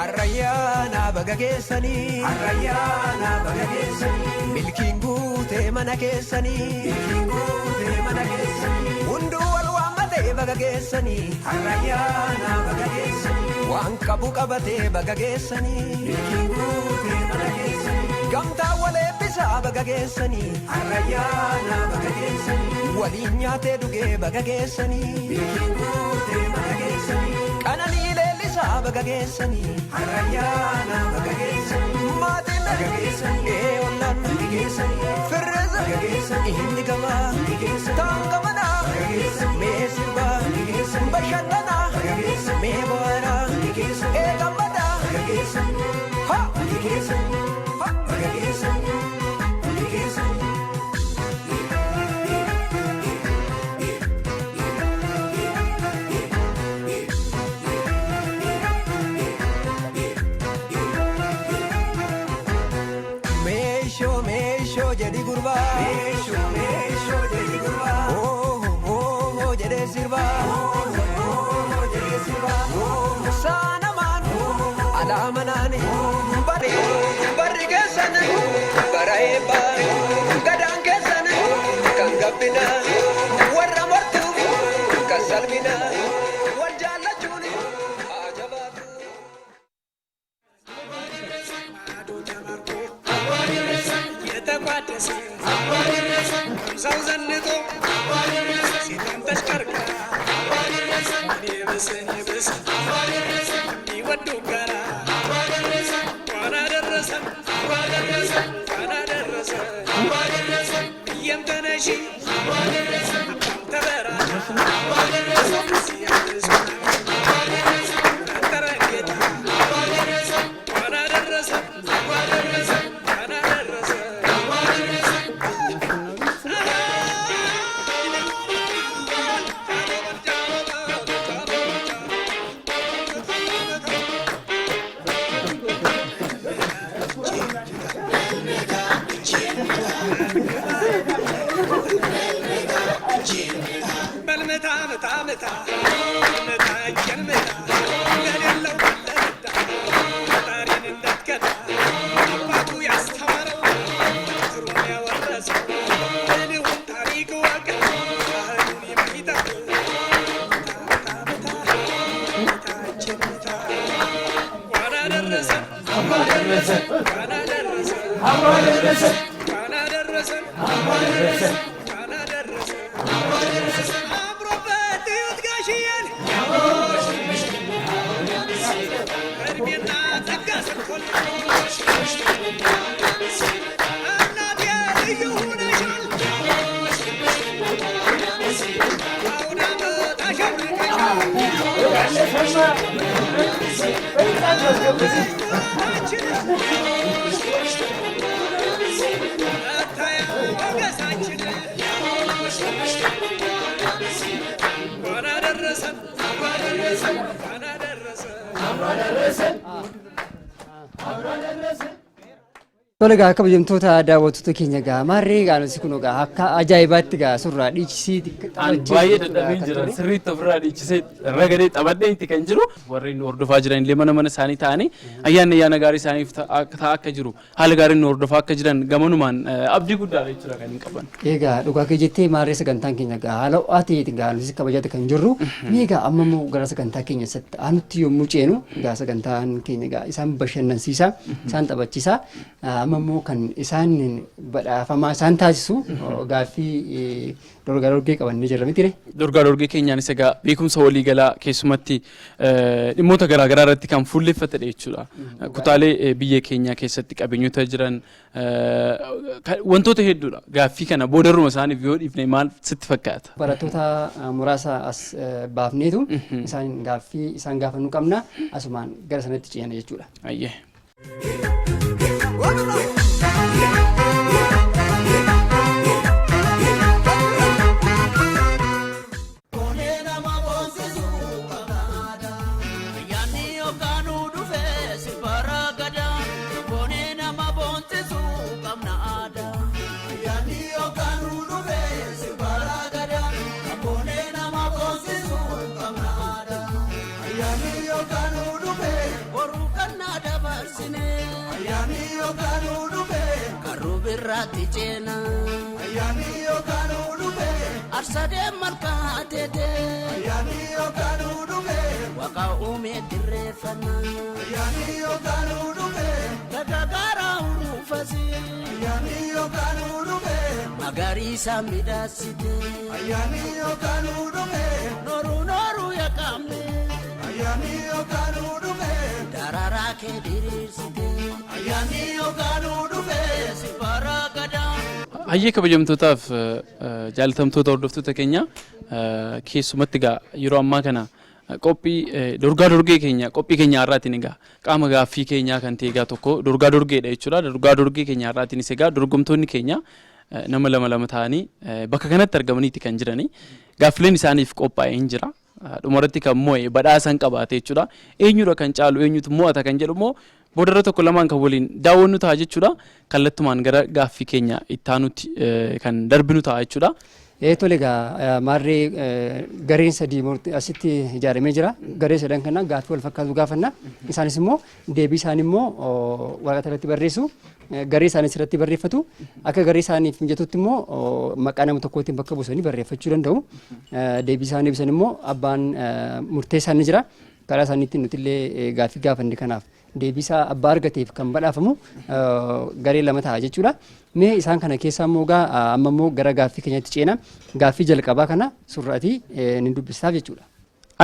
Arrayana bagagesani milkiin guutee mana keessanii hunduu wal waammatee bagageessanii Arrayana bagagesani waan qabu qabatee bagageessanii milkiin guutee mana keessanii gamtaa wal eebbisaa bagageessanii Arrayana bagageessanii waliin nyaatee dhugee bagageessanii milkiin guutee mana keessanii qananii leellis Hiyyeessa baga geessanii ayyaana baga geessanii maatiin baga geessanii ollaan baga geessanii firreessa baga geessanii inni gabaa baga geessanii taanga manaa baga geessanii mee sirbaa baga geessanii bashannanaa baga geessanii mee boharaa baga geessanii eegammadaa baga geessanii ha baga geessanii ha baga geessanii baga geessanii. Jadi gurba, mesho jadi gurba. Oh, jadi sirba. Oh, jadi sirba. Sana man, ada manane. Bari kesan, baraeba. Kadang kesan, kanggapina. Warra martu, kasalmina. Wajala chuni, ajabatu. Sauzanito, si tantas cargas, ni bes, ni wadukara, wana derasan, wana derasan, yam tanashi, tabera, tarangeta, wana derasan. Tolega akka biyamtoota daawwattoota keenya gaa maarree gaansi kun gaa akka ajaa'ibaatti gaa surraa dhiichisii baay'ee dadhabee jira sirriitti ofirraa dhiichisee ragadee xabadhee itti kan jiru warreen hordofaa jiran illee mana isaanii ta'anii ayyaana gaarii isaaniif ta'a akka jiru haala gaariin hordofaa akka jiran gamanumaan abdii guddaa jechuudha kan hin qaban. Egaa dhugaa kee jettee maarree sagantaan keenya gaa haala ho'aatii gaa nuti kabajate kan jirru meegaa amma immoo gara sagantaa keenya isaatti aanutti yommuu ceenu gaa sagantaan keenya gaa isaan bashannansiisaa isaan taphachiisaa ammoo kan isaan badhaafamaa isaan taasisu gaaffii dorgaa dorgee qabannee jirra miti. Dorgaa dorgee keenyaanis egaa beekumsa waliigalaa keessumatti dhimmoota garaagaraa irratti kan fuulleffatedha jechuudha. Kutaalee biyya keenyaa keessatti qabeenyota jiran wantoota hedduudha. Gaaffii kana boodarruma isaaniif yoo dhiifne maal sitti fakkaata? Barattoota muraasa as baafneetu isaan gaaffii isaan gaafannuu qabna asumaan gara sanatti ceena jechuudha. Ayyee. Rati cena ayani yo kanu be arsade malkate de ayani yo kanu be waka ume direfana ayani yo kanu be tagara urufasi ayani yo kanu be magari samidaside ayani yo kanu be noru yakame ayyaani yookaan dhufe daraaraa kee diriirsite ayyaani yookaan dhufe si baragada. Hayyee kabajamtootaaf jaalatamtoota hordoftoota keenya keessumatti egaa yeroo ammaa kana qophii dorgee keenya qophii keenya har'aatiin egaa qaama gaaffii keenyaa kan ta'e egaa tokko dorgeedha jechuudha. Dorgee keenya har'aatiin egaa dorgomtoonni keenya nama lama ta'anii bakka kanatti argamaniiti kan jirani. Gaaffileen isaaniif qophaa'ee hin jira. Dhumarratti kan moo'e badhaasan qabaate jechuudha. Eenyudha kan caalu eenyutu mo'ata kan jedhu immoo boodarra tokko lamaan kan waliin daawwannu ta'a jechuudha. Kallattumaan gara gaaffii keenya ittaanutti kan darbinu ta'a jechuudha. Tole egaa maarree gareen sadii asitti ijaaramee jira. Garee sadan kana gaaffii wal fakkaatu gaafanna. Isaanis immoo deebii isaanii immoo waraqaa irratti barreessu. Garee isaaniis irratti barreeffatu. Akka garee isaaniif mijatutti immoo maqaa nama tokkootiin bakka buusanii barreeffachuu danda'u. Deebii isaanii deebisan immoo abbaan murteessaan ni jira. Karaa isaaniitiin nuti illee gaaffii gaafanne kanaaf deebisaa abbaa argateef kan badhaafamu garee lama ta'a jechuudha. Mee isaan kana keessaa immoo amma immoo gara gaaffii keenyatti ceena. Gaaffii jalqabaa kana surraatii ni dubbistaaf jechuudha.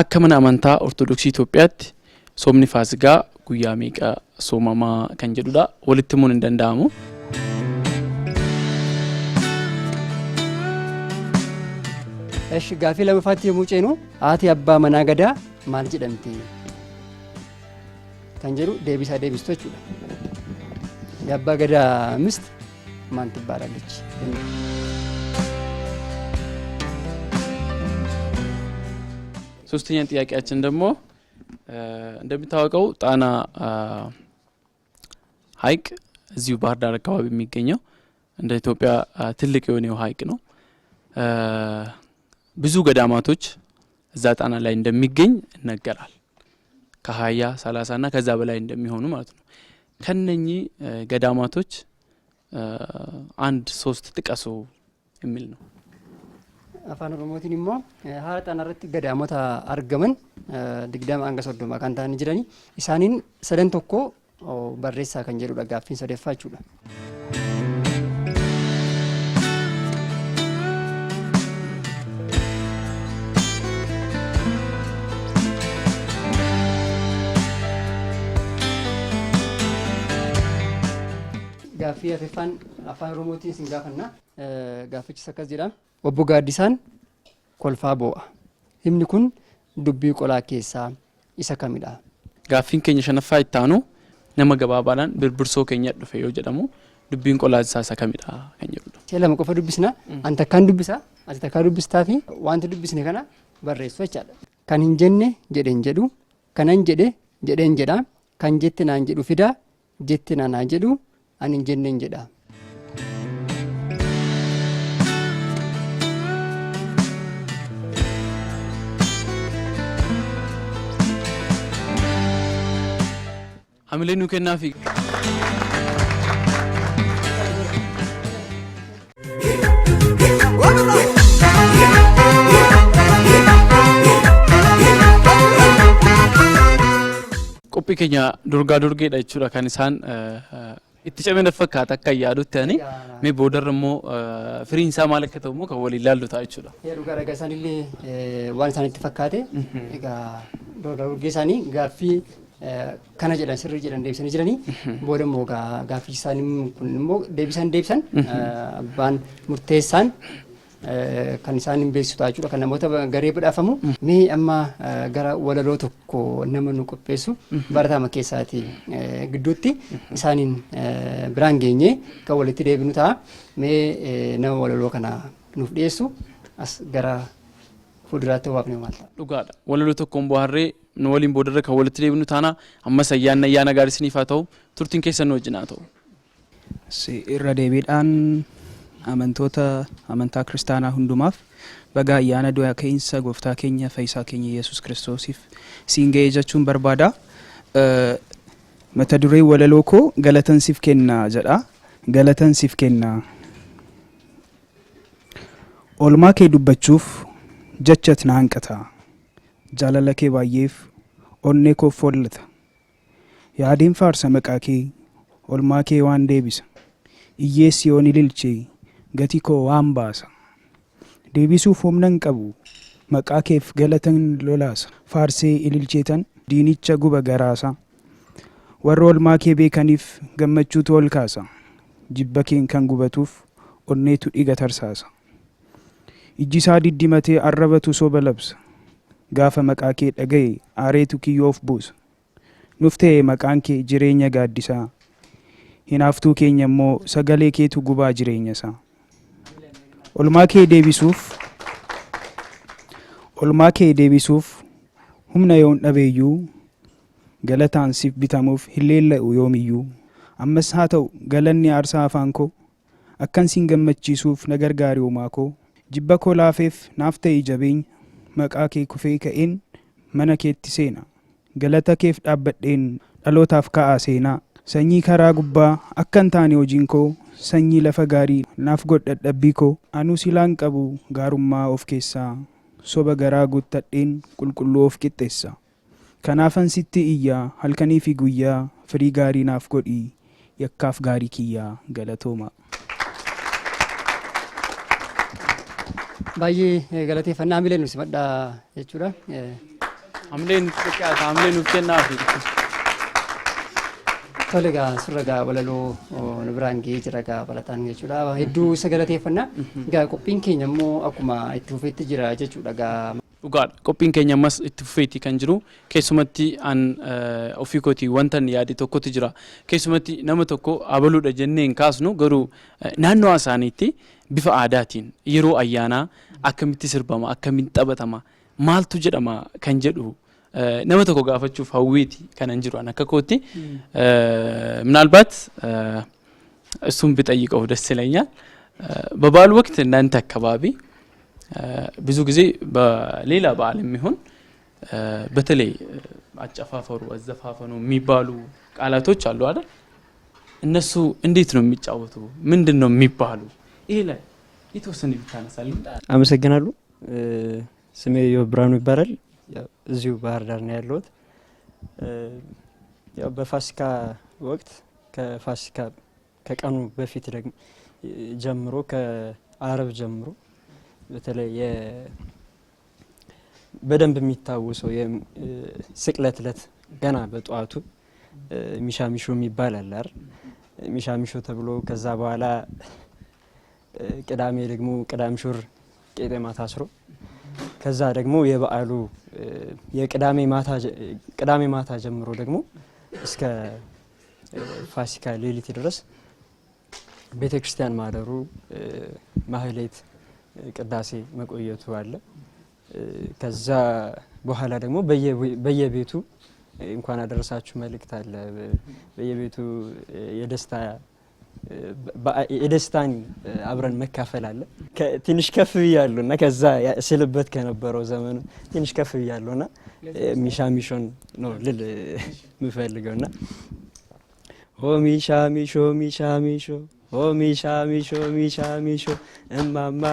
Akka mana amantaa Ortodoksii Itoophiyaatti soomni Faasigaa guyyaa meeqa soomamaa kan jedhudha. Walitti himuun hin danda'amu. Esh gaaffii lamaffaatti yommuu ceenu haati abbaa manaa gadaa maal jedhamti kan jedhu deebisaa deebistu jechuudha. የአባ ገዳ ሚስት ማን ትባላለች? ሶስተኛ ጥያቄያችን ደግሞ እንደሚታወቀው ጣና ሐይቅ እዚሁ ባህር ዳር አካባቢ የሚገኘው እንደ ኢትዮጵያ ትልቅ የሆነው ሐይቅ ነው። ብዙ ገዳማቶች እዛ ጣና ላይ እንደሚገኝ ይነገራል። ከ20 30 እና ከዛ በላይ እንደሚሆኑ ማለት ነው። ከነኚህ ገዳማቶች አንድ ሶስት ጥቀሱ የሚል ነው። afaan oromootiin immoo haala ጣና irratti gadaamota argaman digdama hanga 30 kan ta'an jirani isaaniin sadan tokko barreessaa kan jedhudha gaaffiin sadeeffaa jechuudha. Gaaffii afaan oromootiin sin gaafanna. Gaaffichis akkas jedha. Obbo Gaaddisaan kolfaa boo'a. Himni kun dubbii qolaa keessaa isa kamidha? Gaaffiin keenya shanaffaa itti aanu nama gabaabaadhaan birbirsoo keenya dhufe yoo jedhamu dubbiin qolaa isaa isa kamidha kan jedhudha. Si'a lama qofa dubbisna. An takkaan dubbisa, ati takkaa dubbistaa fi wanti dubbisne kana barreessu jechaadha. Kan hin jenne jedheen jedhu, kanan jedhe jedheen jedha, kan jette naan jedhu fida, jette naan jedhu, an hin jenneen jedha. Hamilee nuu kennaafi. Qophii keenya dorgeedha jechuudha kan isaan itti cimina fakkaata akka yaadutti ani mee boodarra immoo firiin isaa maal akka ta'u immoo kan waliin ilaallu ta'a jechuudha. Dhugaa ragaa isaanillee waan isaanitti fakkaate egaa dorgee isaanii gaaffii kana jedhan sirrii jedhan deebisanii jiranii booda immoo gaaffii isaanii kun immoo deebisan abbaan murteessaan kan isaan hin beeksisu ta'a jechuudha kan namoota garee badhaafamu mee amma gara walaloo tokko nama nu qopheessu barataama keessaati gidduutti isaaniin biraan geenye kan walitti deebinu ta'a mee nama walaloo kana nuuf dhiyeessu as gara fuulduraatti waafne maal ta'a. Dhugaadha walaloo tokkoon bohaarree nu waliin boodarra kan walitti deebinu taana ammas ayyaana gaarii haa ta'u turtiin keessan nu wajjin haa ta'u. Irra deebiidhaan amantoota amantaa kiristaanaa hundumaaf baga ayyaana du'a ka'insa gooftaa keenya fayyisaa keenya Yesuus Kiristoosiif siin ga'ee jechuun barbaada. Mata duree walaloo koo galatan siif kennaa jedha. Galatan siif kennaa. Oolmaa kee dubbachuuf jechat na hanqata. Jaalala kee baay'eef onnee koo follata. Yaadiin faarsa maqaa kee oolmaa kee waan deebisa. Iyyeessi yoon ililchee gati koo waan baasa. Deebisuuf humna hin qabu maqaa keef galatan lolaasa faarsee ililcheetan diinicha guba garaasa warra olmaa kee beekaniif gammachuutu ol kaasa jibba keen kan gubatuuf onneetu dhiiga tarsaasa ijji isaa diddimatee arrabatu soba labsa gaafa maqaa kee dhaga'e aareetu kiyyoof buusa nuuf ta'e maqaan kee jireenya gaaddisaa hinaaftuu keenya immoo sagalee keetu gubaa jireenya isaa olmaa kee deebisuuf humna yoon dhabeeyyuu galataan siif bitamuuf hilleella'u yoomiyyuu ammas haa ta'u galanni aarsaa afaan koo akkan siin gammachiisuuf na gargaari uumaa koo jibba koo laafeef naaf ta'e jabeenya maqaa kee kufee ka'een mana keetti seena galata keef dhaabbadheen dhalootaaf ka'aa seenaa sanyii karaa gubbaa akkan taane hojiin koo sanyii lafa gaarii naaf godhadhabbii koo anuu silaan qabu gaarummaa of keessaa soba garaa guuttadheen qulqulluu of qixxeessa kanaafan sitti iyyaa halkanii fi guyyaa firii gaarii naaf godhii yakkaaf gaarii kiyyaa galatooma. Baay'ee galateeffannaa hamilee nuti maddaa jechuudha. Hamilee nuuf kennaafi. Tole egaa surra egaa walaloo nu biraan ga'ee jira egaa balataan jechuudha. Hedduu isa galateeffannaa. Egaa qophiin keenya immoo akkuma itti fufeetti jira jechuudha egaa. Dhugaadha. Qophiin keenya ammas itti fufeetti kan jiru keessumatti an ofii kootii wanta yaade tokkotu jira. Keessumatti nama tokko abaluudha jennee hin kaasnu garuu naannoo isaaniitti bifa aadaatiin yeroo ayyaanaa akkamitti sirbama akkamitti taphatama maaltu jedhama kan jedhu nama tokko gaafachuuf hawwiiti kanan jiru akka kootti ምናልባት እሱም ቢጠይቀው ደስ ይለኛል በበዓሉ ወቅት እናንተ አካባቢ ብዙ ጊዜ በሌላ በዓል የሚሆን በተለይ አጨፋፈሩ አዘፋፈኑ የሚባሉ ቃላቶች አሉ አይደል እነሱ እንዴት ነው የሚጫወቱ ምንድነው የሚባሉ ይሄ ላይ የተወሰነ ቢታነሳልኝ አመሰግናለሁ ስሜ ብርሃኑ ይባላል እዚሁ ባህር ዳር ነው ያለሁት ያው በፋሲካ ወቅት ከፋሲካ ከቀኑ በፊት ደግሞ ጀምሮ ከአረብ ጀምሮ በተለይ በደንብ የሚታወሰው የስቅለት ዕለት ገና በጧቱ ሚሻሚሾ የሚባል አለ አይደል ሚሻሚሾ ተብሎ ከዛ በኋላ ቅዳሜ ደግሞ ቅዳምሹር ቄጤማ ታስሮ ከዛ ደግሞ የበዓሉ የቅዳሜ ማታ ጀምሮ ደግሞ እስከ ፋሲካ ሌሊት ድረስ ቤተክርስቲያን ማደሩ ማህሌት ቅዳሴ መቆየቱ አለ ከዛ በኋላ ደግሞ በየቤቱ እንኳን አደረሳችሁ መልእክት አለ በየቤቱ የደስታን አብረን መካፈል አለ ትንሽ ከፍ ይያሉና ከዛ ስልበት ከነበረው ዘመኑ ትንሽ ከፍ ይያሉና ሚሻሚሾን ነው ልል ምፈልገውና ኦ ሚሻሚሾ ኦ ሚሻሚሾ እማማ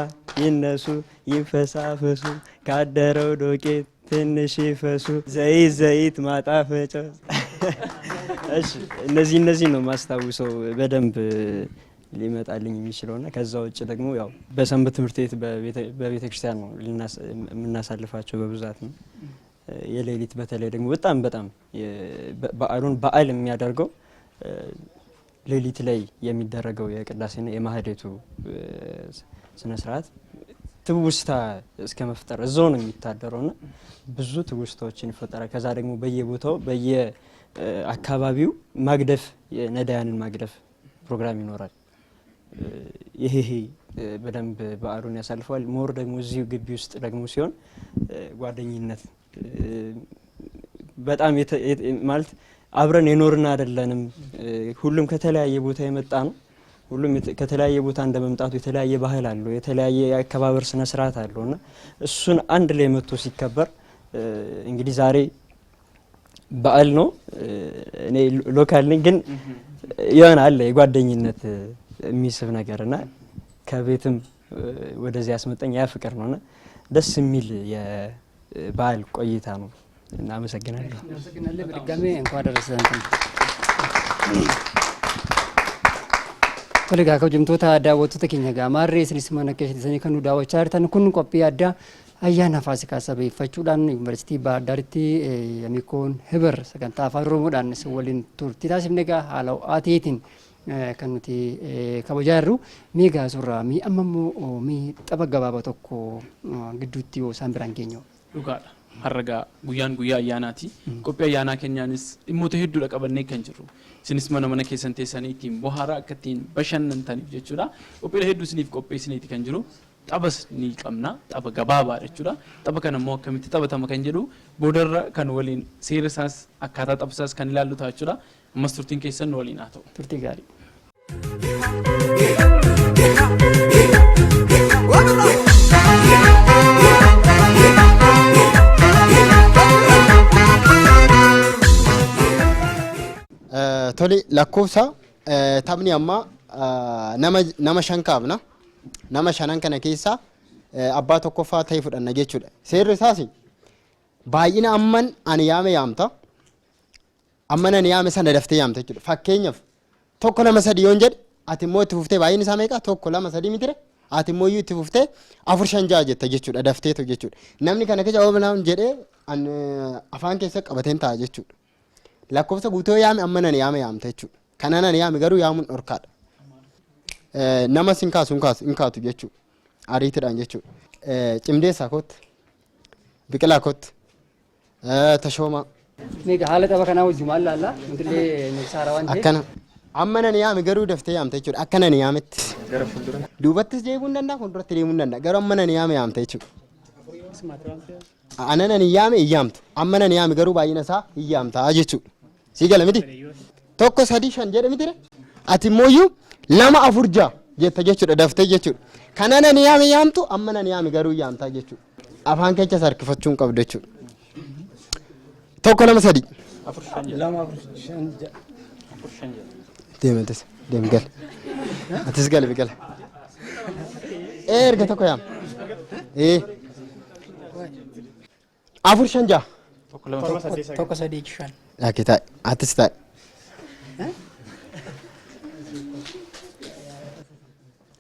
ይነሱ ይንፈሳፈሱ ካደረው ዶቄት ትንሽ ይፈሱ ዘይት ማጣፈጫ እሺ እነዚህ ነው ማስታውሰው በደንብ ሊመጣልኝ የሚችለውና ከዛ ውጭ ደግሞ ያው በሰንበት ትምህርት ቤት በቤተ ክርስቲያን ነው የምናሳልፋቸው በብዛት ነው የሌሊት በተለይ ደግሞ በጣም በዓል የሚያደርገው ሌሊት ላይ የሚደረገው የቅዳሴና የማህሌቱ ስነ ስርዓት ትውስታ እስከ መፍጠር እዛው ነው የሚታደረውና ብዙ ትውስታዎችን ይፈጠራል ከዛ ደግሞ በየቦታው አካባቢው ማግደፍ የነዳያንን ማግደፍ ፕሮግራም ይኖራል ይሄ በደንብ በዓሉን ያሳልፋል ሞር ደግሞ እዚሁ ግቢ ውስጥ ደግሞ ሲሆን ጓደኝነት በጣም ማለት አብረን የኖርና አይደለንም ሁሉም ከተለያየ ቦታ የመጣ ነው ሁሉም ከተለያየ ቦታ እንደመምጣቱ የተለያየ ባህል አለው የተለያየ አከባበር ስነ ስርዓት አለውና እሱን አንድ ላይ መጥቶ ሲከበር እንግዲህ ዛሬ በዓል ነው እኔ ሎካል ነኝ ግን የሆነ አለ የጓደኝነት የሚስብ ነገርና ከቤትም ወደዚህ ያስመጣኝ ያ ፍቅር ነውና ደስ የሚል የበዓል ቆይታ ነው እና አመሰግናለሁ በድጋሚ እንኳን አደረሰን ኮሌጋ ከጅምቶታ ዳወቱ ተከኛ ጋር ማሬ ስኒስ ማነከሽ ተሰኒ ከኑ ዳወቻ አርተን ኩን ቆጵ ያዳ ayyaana faasikaa sabeeffachuudhaan yuunivarsiitii Baahir Daaritti Amikoon Hibir sagantaa afaan Oromoodhaan waliin turtii taasifne egaa haala ho'aatiin kan nuti kabajaa jirru meegaa surraa mii amma immoo mii tapha gabaabaa tokko gidduutti yoo isaan biraan geenyu. Dhugaadha. Harragaa guyyaan guyyaa ayyaanaati. Qophii ayyaanaa keenyaanis dhimmoota hedduudha qabannee kan jirru. Isinis mana keessan teessanii ittiin bohaaraa akka ittiin bashannantaniif jechuudha. Qophiilee hedduu isiniif qopheessiniiti kan jiru. Taphas ni qabna. Tapha gabaabaa jechuudha. Tapha kana immoo akkamitti taphatama kan jedhu boodarra kan waliin seera isaas akkaataa tapha isaas kan ilaallu ta'a jechuudha. Ammas turtiin keessan nu waliin haa ta'u. Turtii gaarii. Tole lakkoofsa taphni amma nama shan kaafna. Nama shanan kana keessa abbaa tokkoffaa ta'e fudhanna jechuudha. Seerri isaas baay'ina amman ani yaame yaamta. Amman ani yaame sana daftee yaamta jechuudha. Fakkeenyaaf tokko lama sadii yoon jedhe ati immoo itti fuftee baay'inni isaa meeqa tokko lama sadii mitire ati immoo itti fuftee afur shan ja'a jetta jechuudha dafteetu jechuudha. Namni kana keessa oomishaan jedhee afaan keessa qabateen ta'a jechuudha. Lakkoofsa guutuu yaame amman ani yaame yaamta jechuudha. Kanan ani yaame garuu yaamuun dhorkaadha. Nama sin kaasu hin kaatu jechuudha. Ariitiidhaan jechuudha. Cimdeessaa kootti. Biqilaa kootti. Tashoomaa. Meeqa haala tapha kanaa wajjin maal laallaa? Wantillee Nibsaara waan ta'eef. Akkana. Amma nani yaame garuu daftee yaamta jechuudha. Akka nani yaametti. Duubattis deemuu hin danda'a, fuulduratti deemuu hin danda'a. Garuu amma nani yaame yaamta jechuudha. Ana nani yaame hin yaamtu. Amma nani yaame garuu baay'ina isaa hin yaamta jechuudha. Sii gala miti? Tokko sadii shan jedhe mitire? Ati immoo lama afur ja'a jetta jechuudha daftee jechuudha. Kana nani yaame yaamtu amma nani yaame garuu yaamtaa jechuudha. Afaan keessa sarkifachuu hin qabdu jechuudha. Tokko lama sadii. Lama afur shan ja'a. Deematis deem gal. Atis gal biqila. Erga tokko yaam. Afur shan ja'a. Tokko sadii shan. Laki taa'e atis taa'e.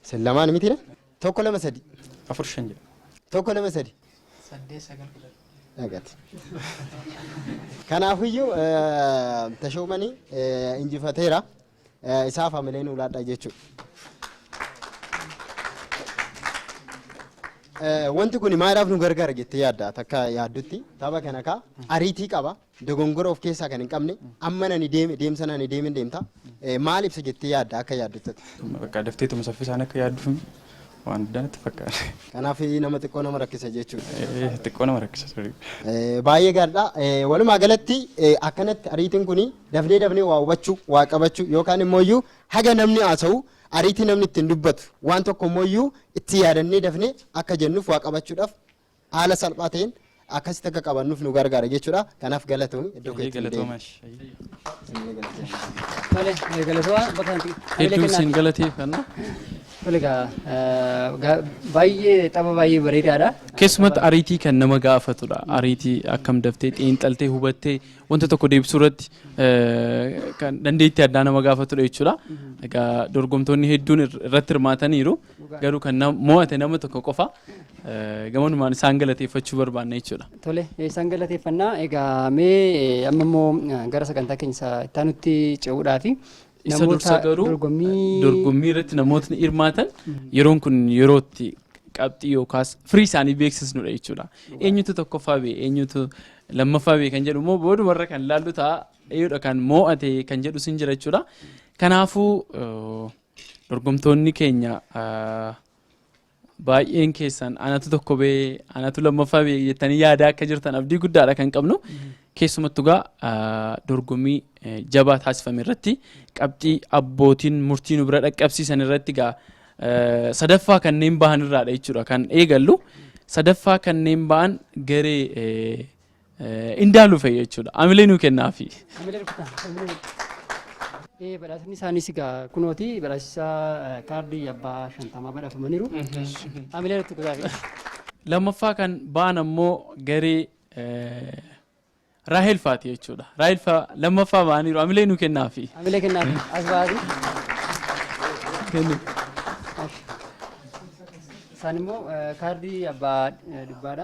Sen lamaan mitire? Tokko lama sadii. Afur shan ja'a. Tokko lama sadii. Saddeet sagal kudha. Agati. Kanaafiyyuu tashoomanii injifateera. Isaaf hamileen ulaadha jechuudha. Wanti kun maaliif nu gargaara jettee yaadda takka yaaddutti tapha kana kaa ariitii qaba dogongora of keessaa kan hin qabne amma nani deemsa nani deemta maal ibsa jettee yaadda akka yaaddutti. Bakka dafteetuma saffisaan akka yaadduuf waan addaatti fakkaata. Kanaaf nama xiqqoo nama rakkisa jechuudha. Xiqqoo nama rakkisa. Baay'ee gaariidha. Walumaa galatti akkanatti ariitiin kun dafnee waa hubachuu waa qabachuu yookaan immoo haga namni haasa'u ariitii namni ittiin dubbatu waan tokko immoo itti yaadannee dafnee akka jennuuf waa qabachuudhaaf haala salphaa ta'een akkasitti akka qabannuuf nu gargaara jechuudha. Kanaaf galatoomii iddoo keetti hedduu siin galateeffanna. Baay'ee tapha baay'ee bareedaadha. Keessumatti ariitii kan nama gaafatudha. Ariitii akkam daftee xiinxaltee hubattee wanta tokko deebisuu irratti kan dandeettii addaa nama gaafatudha jechuudha. Egaa dorgomtoonni hedduun irratti hirmaataniiru. Garuu kan mo'ate nama tokko qofa. Gamanumaan isaan galateeffachuu barbaanna jechuudha. Tole isaan galateeffannaa. Egaa mee amma immoo gara sagantaa keenya itti aanutti ce'uudhaafi. Isa dursa garuu dorgommii irratti namootni hirmaatan yeroon kun yerootti qabxii yookaas firii isaanii beeksisnudha jechuudha. Eenyutu tokkoffaa bee eenyutu lammaffaa bee kan jedhu immoo boodumarra kan laallu ta'a eeyyoodha kan mo'ate kan jedhu sin jira jechuudha. Kanaafuu dorgomtoonni keenya baay'een keessan anatu tokko bee anatu lammaffaa bee jettanii yaada akka jirtan abdii guddaadha kan qabnu. Keessumattuu dorgommii jabaa taasifame irratti qabxii abbootiin murtii nu bira dhaqqabsiisan irratti sadaffaa kanneen bahan irraadha jechuudha kan eegallu. Sadaffaa kanneen bahan garee Indaaluu fa'i jechuudha. Amilee nuu kennaafi. Badhaasni isaanis egaa kunooti badhaasisaa kaardii abbaa 50 badhaafamaniiru. Amilee nutti kutaafi. Lammaffaa kan bahan ammoo garee Raahel Faati jechuudha. Raahel Faa lammaffaa ba'aniiru. Amilee nuu kennaafi. Amilee kennaafi. As ba'aati. ሳንሞ ካርዲ አባ ድባዳ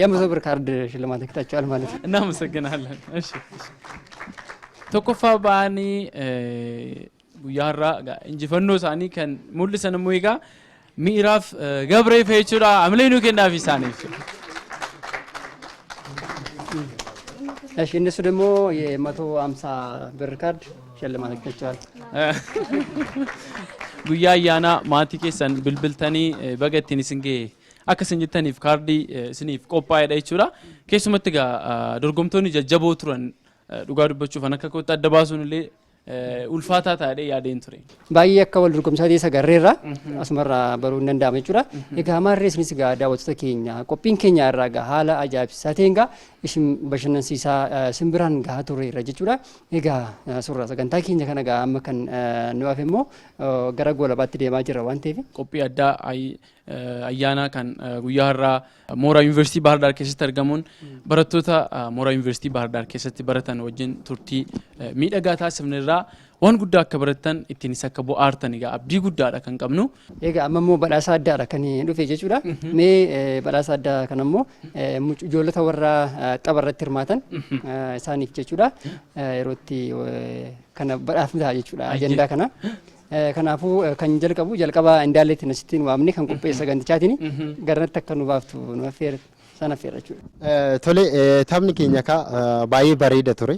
የመቶ ብር ካርድ ሽልማት ተከታቸዋል ማለት ነው። እናመሰግናለን። እሺ tokko baani guyyaarra injifannoo isaanii kan mul'isan immoo egaa miiraaf gabree fe'achuudha amleenu kennaaf isaaniif. እሺ እነሱ ደግሞ የ150 ብር ካርድ ሽልማት ተከታቸዋል። guyyaa ayyaana maatii keessan bilbiltanii baga ittiin isin ga'e akka isin jettaniif kaardii isiniif qophaa'eedha jechuudha. Keessumatti egaa dorgomtoonni jajjaboo turan dhugaa dubbachuuf akka kootti adda baasuun illee ulfaataa ta'ee yaadeen ture. Baay'ee akka wal dorgomsaatii isa garreerra asumarraa baruu hin danda'amu jechuudha. Egaa maarree isinis egaa daawwattoota keenya qophiin keenya irraa egaa haala ajaa'ibsiisaa ta'een egaa isin bashannansiisaa simbiraan gahaa turreerra jechuudha. Egaa suuraa sagantaa keenya kana egaa amma kan nu hafe immoo gara goolabaatti deemaa jira waan ta'eef qophii addaa ayyaana kan guyyaa har'aa mooraa yuunivarsiitii Bahar Dar keessatti argamuun barattoota mooraa yuunivarsiitii Bahar Dar keessatti baratan wajjin turtii miidhagaa taasifneerraa waan guddaa akka baratan ittiinis akka bohaartan egaa abdii guddaadha kan qabnu. Egaa amma immoo badhaasa addaadha kan dhufe jechuudha. Mee badhaasa addaa kana immoo ijoollota warra tapha irratti hirmaatan isaaniif jechuudha. Yerootti kana badhaafnaa jechuudha ajandaa kana. Kanaafuu kan jalqaba indaaleetti nasittiin waamne kan qopheessa sagantichaatiin garanatti akka nu baaftu nu affeera sana affeera jechuudha. Tole taphni keenya ka baay'ee bareeda ture.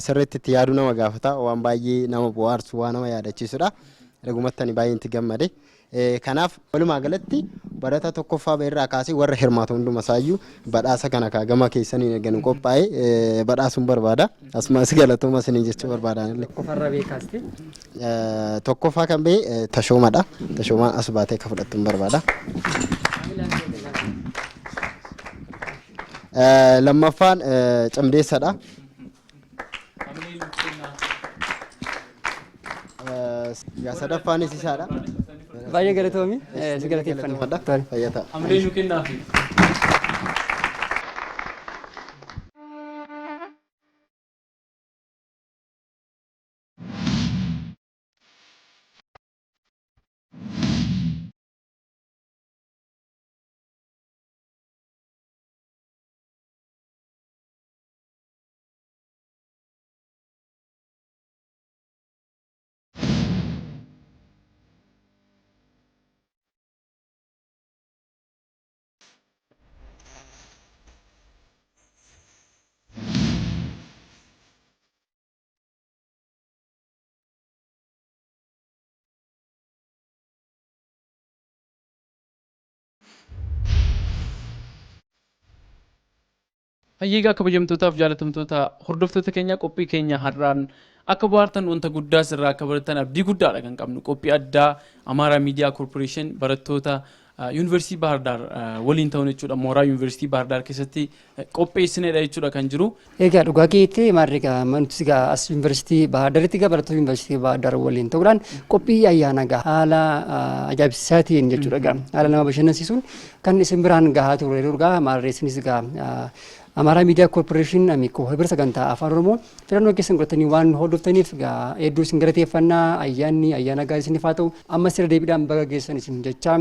Sirriitti itti yaaduu nama gaafata waan baay'ee nama bohaarsu waan nama yaadachiisudha. Dhugumattani baay'ee itti gammade. Kanaaf walumaa galatti barata tokkoffaa irraa kaasee warra hirmaatu hunduma isaayyuu badhaasa kana gama keessanii eeganu qophaa'ee badhaasuun barbaada. Asumas galatooma isinii jechuu barbaadaan illee. Tokkoffaarraa beekaasti. Tokkoffaa kan ba'e Tashoomadha. Tashoomaan as baatee akka fudhattuun barbaada. Lammaffaan Cimdeessadha. Sadaffaanis isaadha. Baay'ee galatoomi si galateeffanna. Fayyataa. Amree nu kennaafi. Hayyigaa kabajamtootaaf jaalatamtoota hordoftoota keenya qophii keenya har'aan akka bohaartan wanta guddaa sirraa akka baratan abdii guddaadha kan qabnu. Qophii addaa Amaaraa Miidiyaa Koorporeeshin barattoota yuunivarsiitii Bahar Dar waliin ta'uun jechuudha mooraa yuunivarsiitii Bahar Dar keessatti qopheessineedha jechuudha kan jiru. Egaa dhugaa keetti maarriga manti gaa as yuunivarsiitii Bahar Daritti gaa barattoota yuunivarsiitii Bahar Dar waliin ta'uudhaan qophii ayyaana gaa haala ajaa'ibsiisaa ta'een jechuudha gaa haala nama bashannansiisuun kan isin biraan gahaa ture dhugaa maarreessinis gaa Amaaraa Miidiyaa Koorporeeshin amikoo hibira sagantaa afaan Oromoo filannoo keessan godhatanii waan hordoftaniif hedduu isin galateeffannaa ayyaana gaarii isiniif haa ta'u amma sirra deebiidhaan baga geessan isin jecha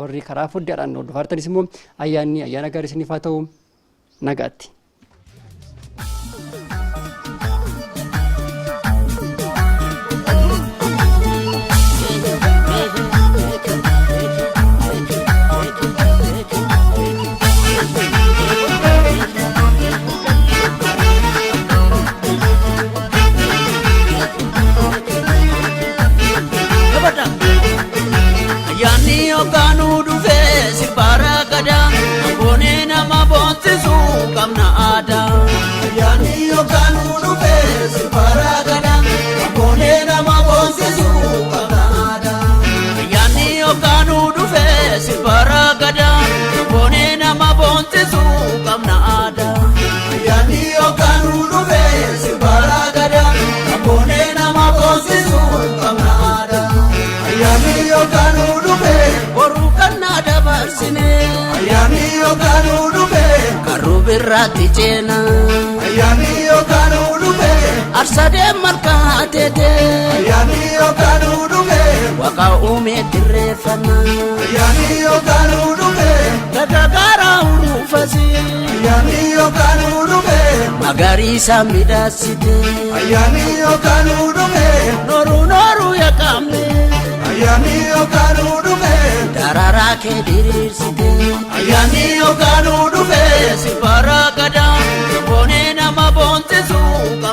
warri karaa foddaadhaan hordofartanis immoo ayyaana gaarii isiniif haa ta'u nagaatti. Birrati cena ayami okanu dupe arsade markate de ayami okanu dupe waka ume direfana ayami magariisa midhaasite ayyaani yookaan dhume nooru yaaqamne ayyaani yookaan dhume daraaraa kee diriirsite ayyaani yookaan dhume si bara gadaa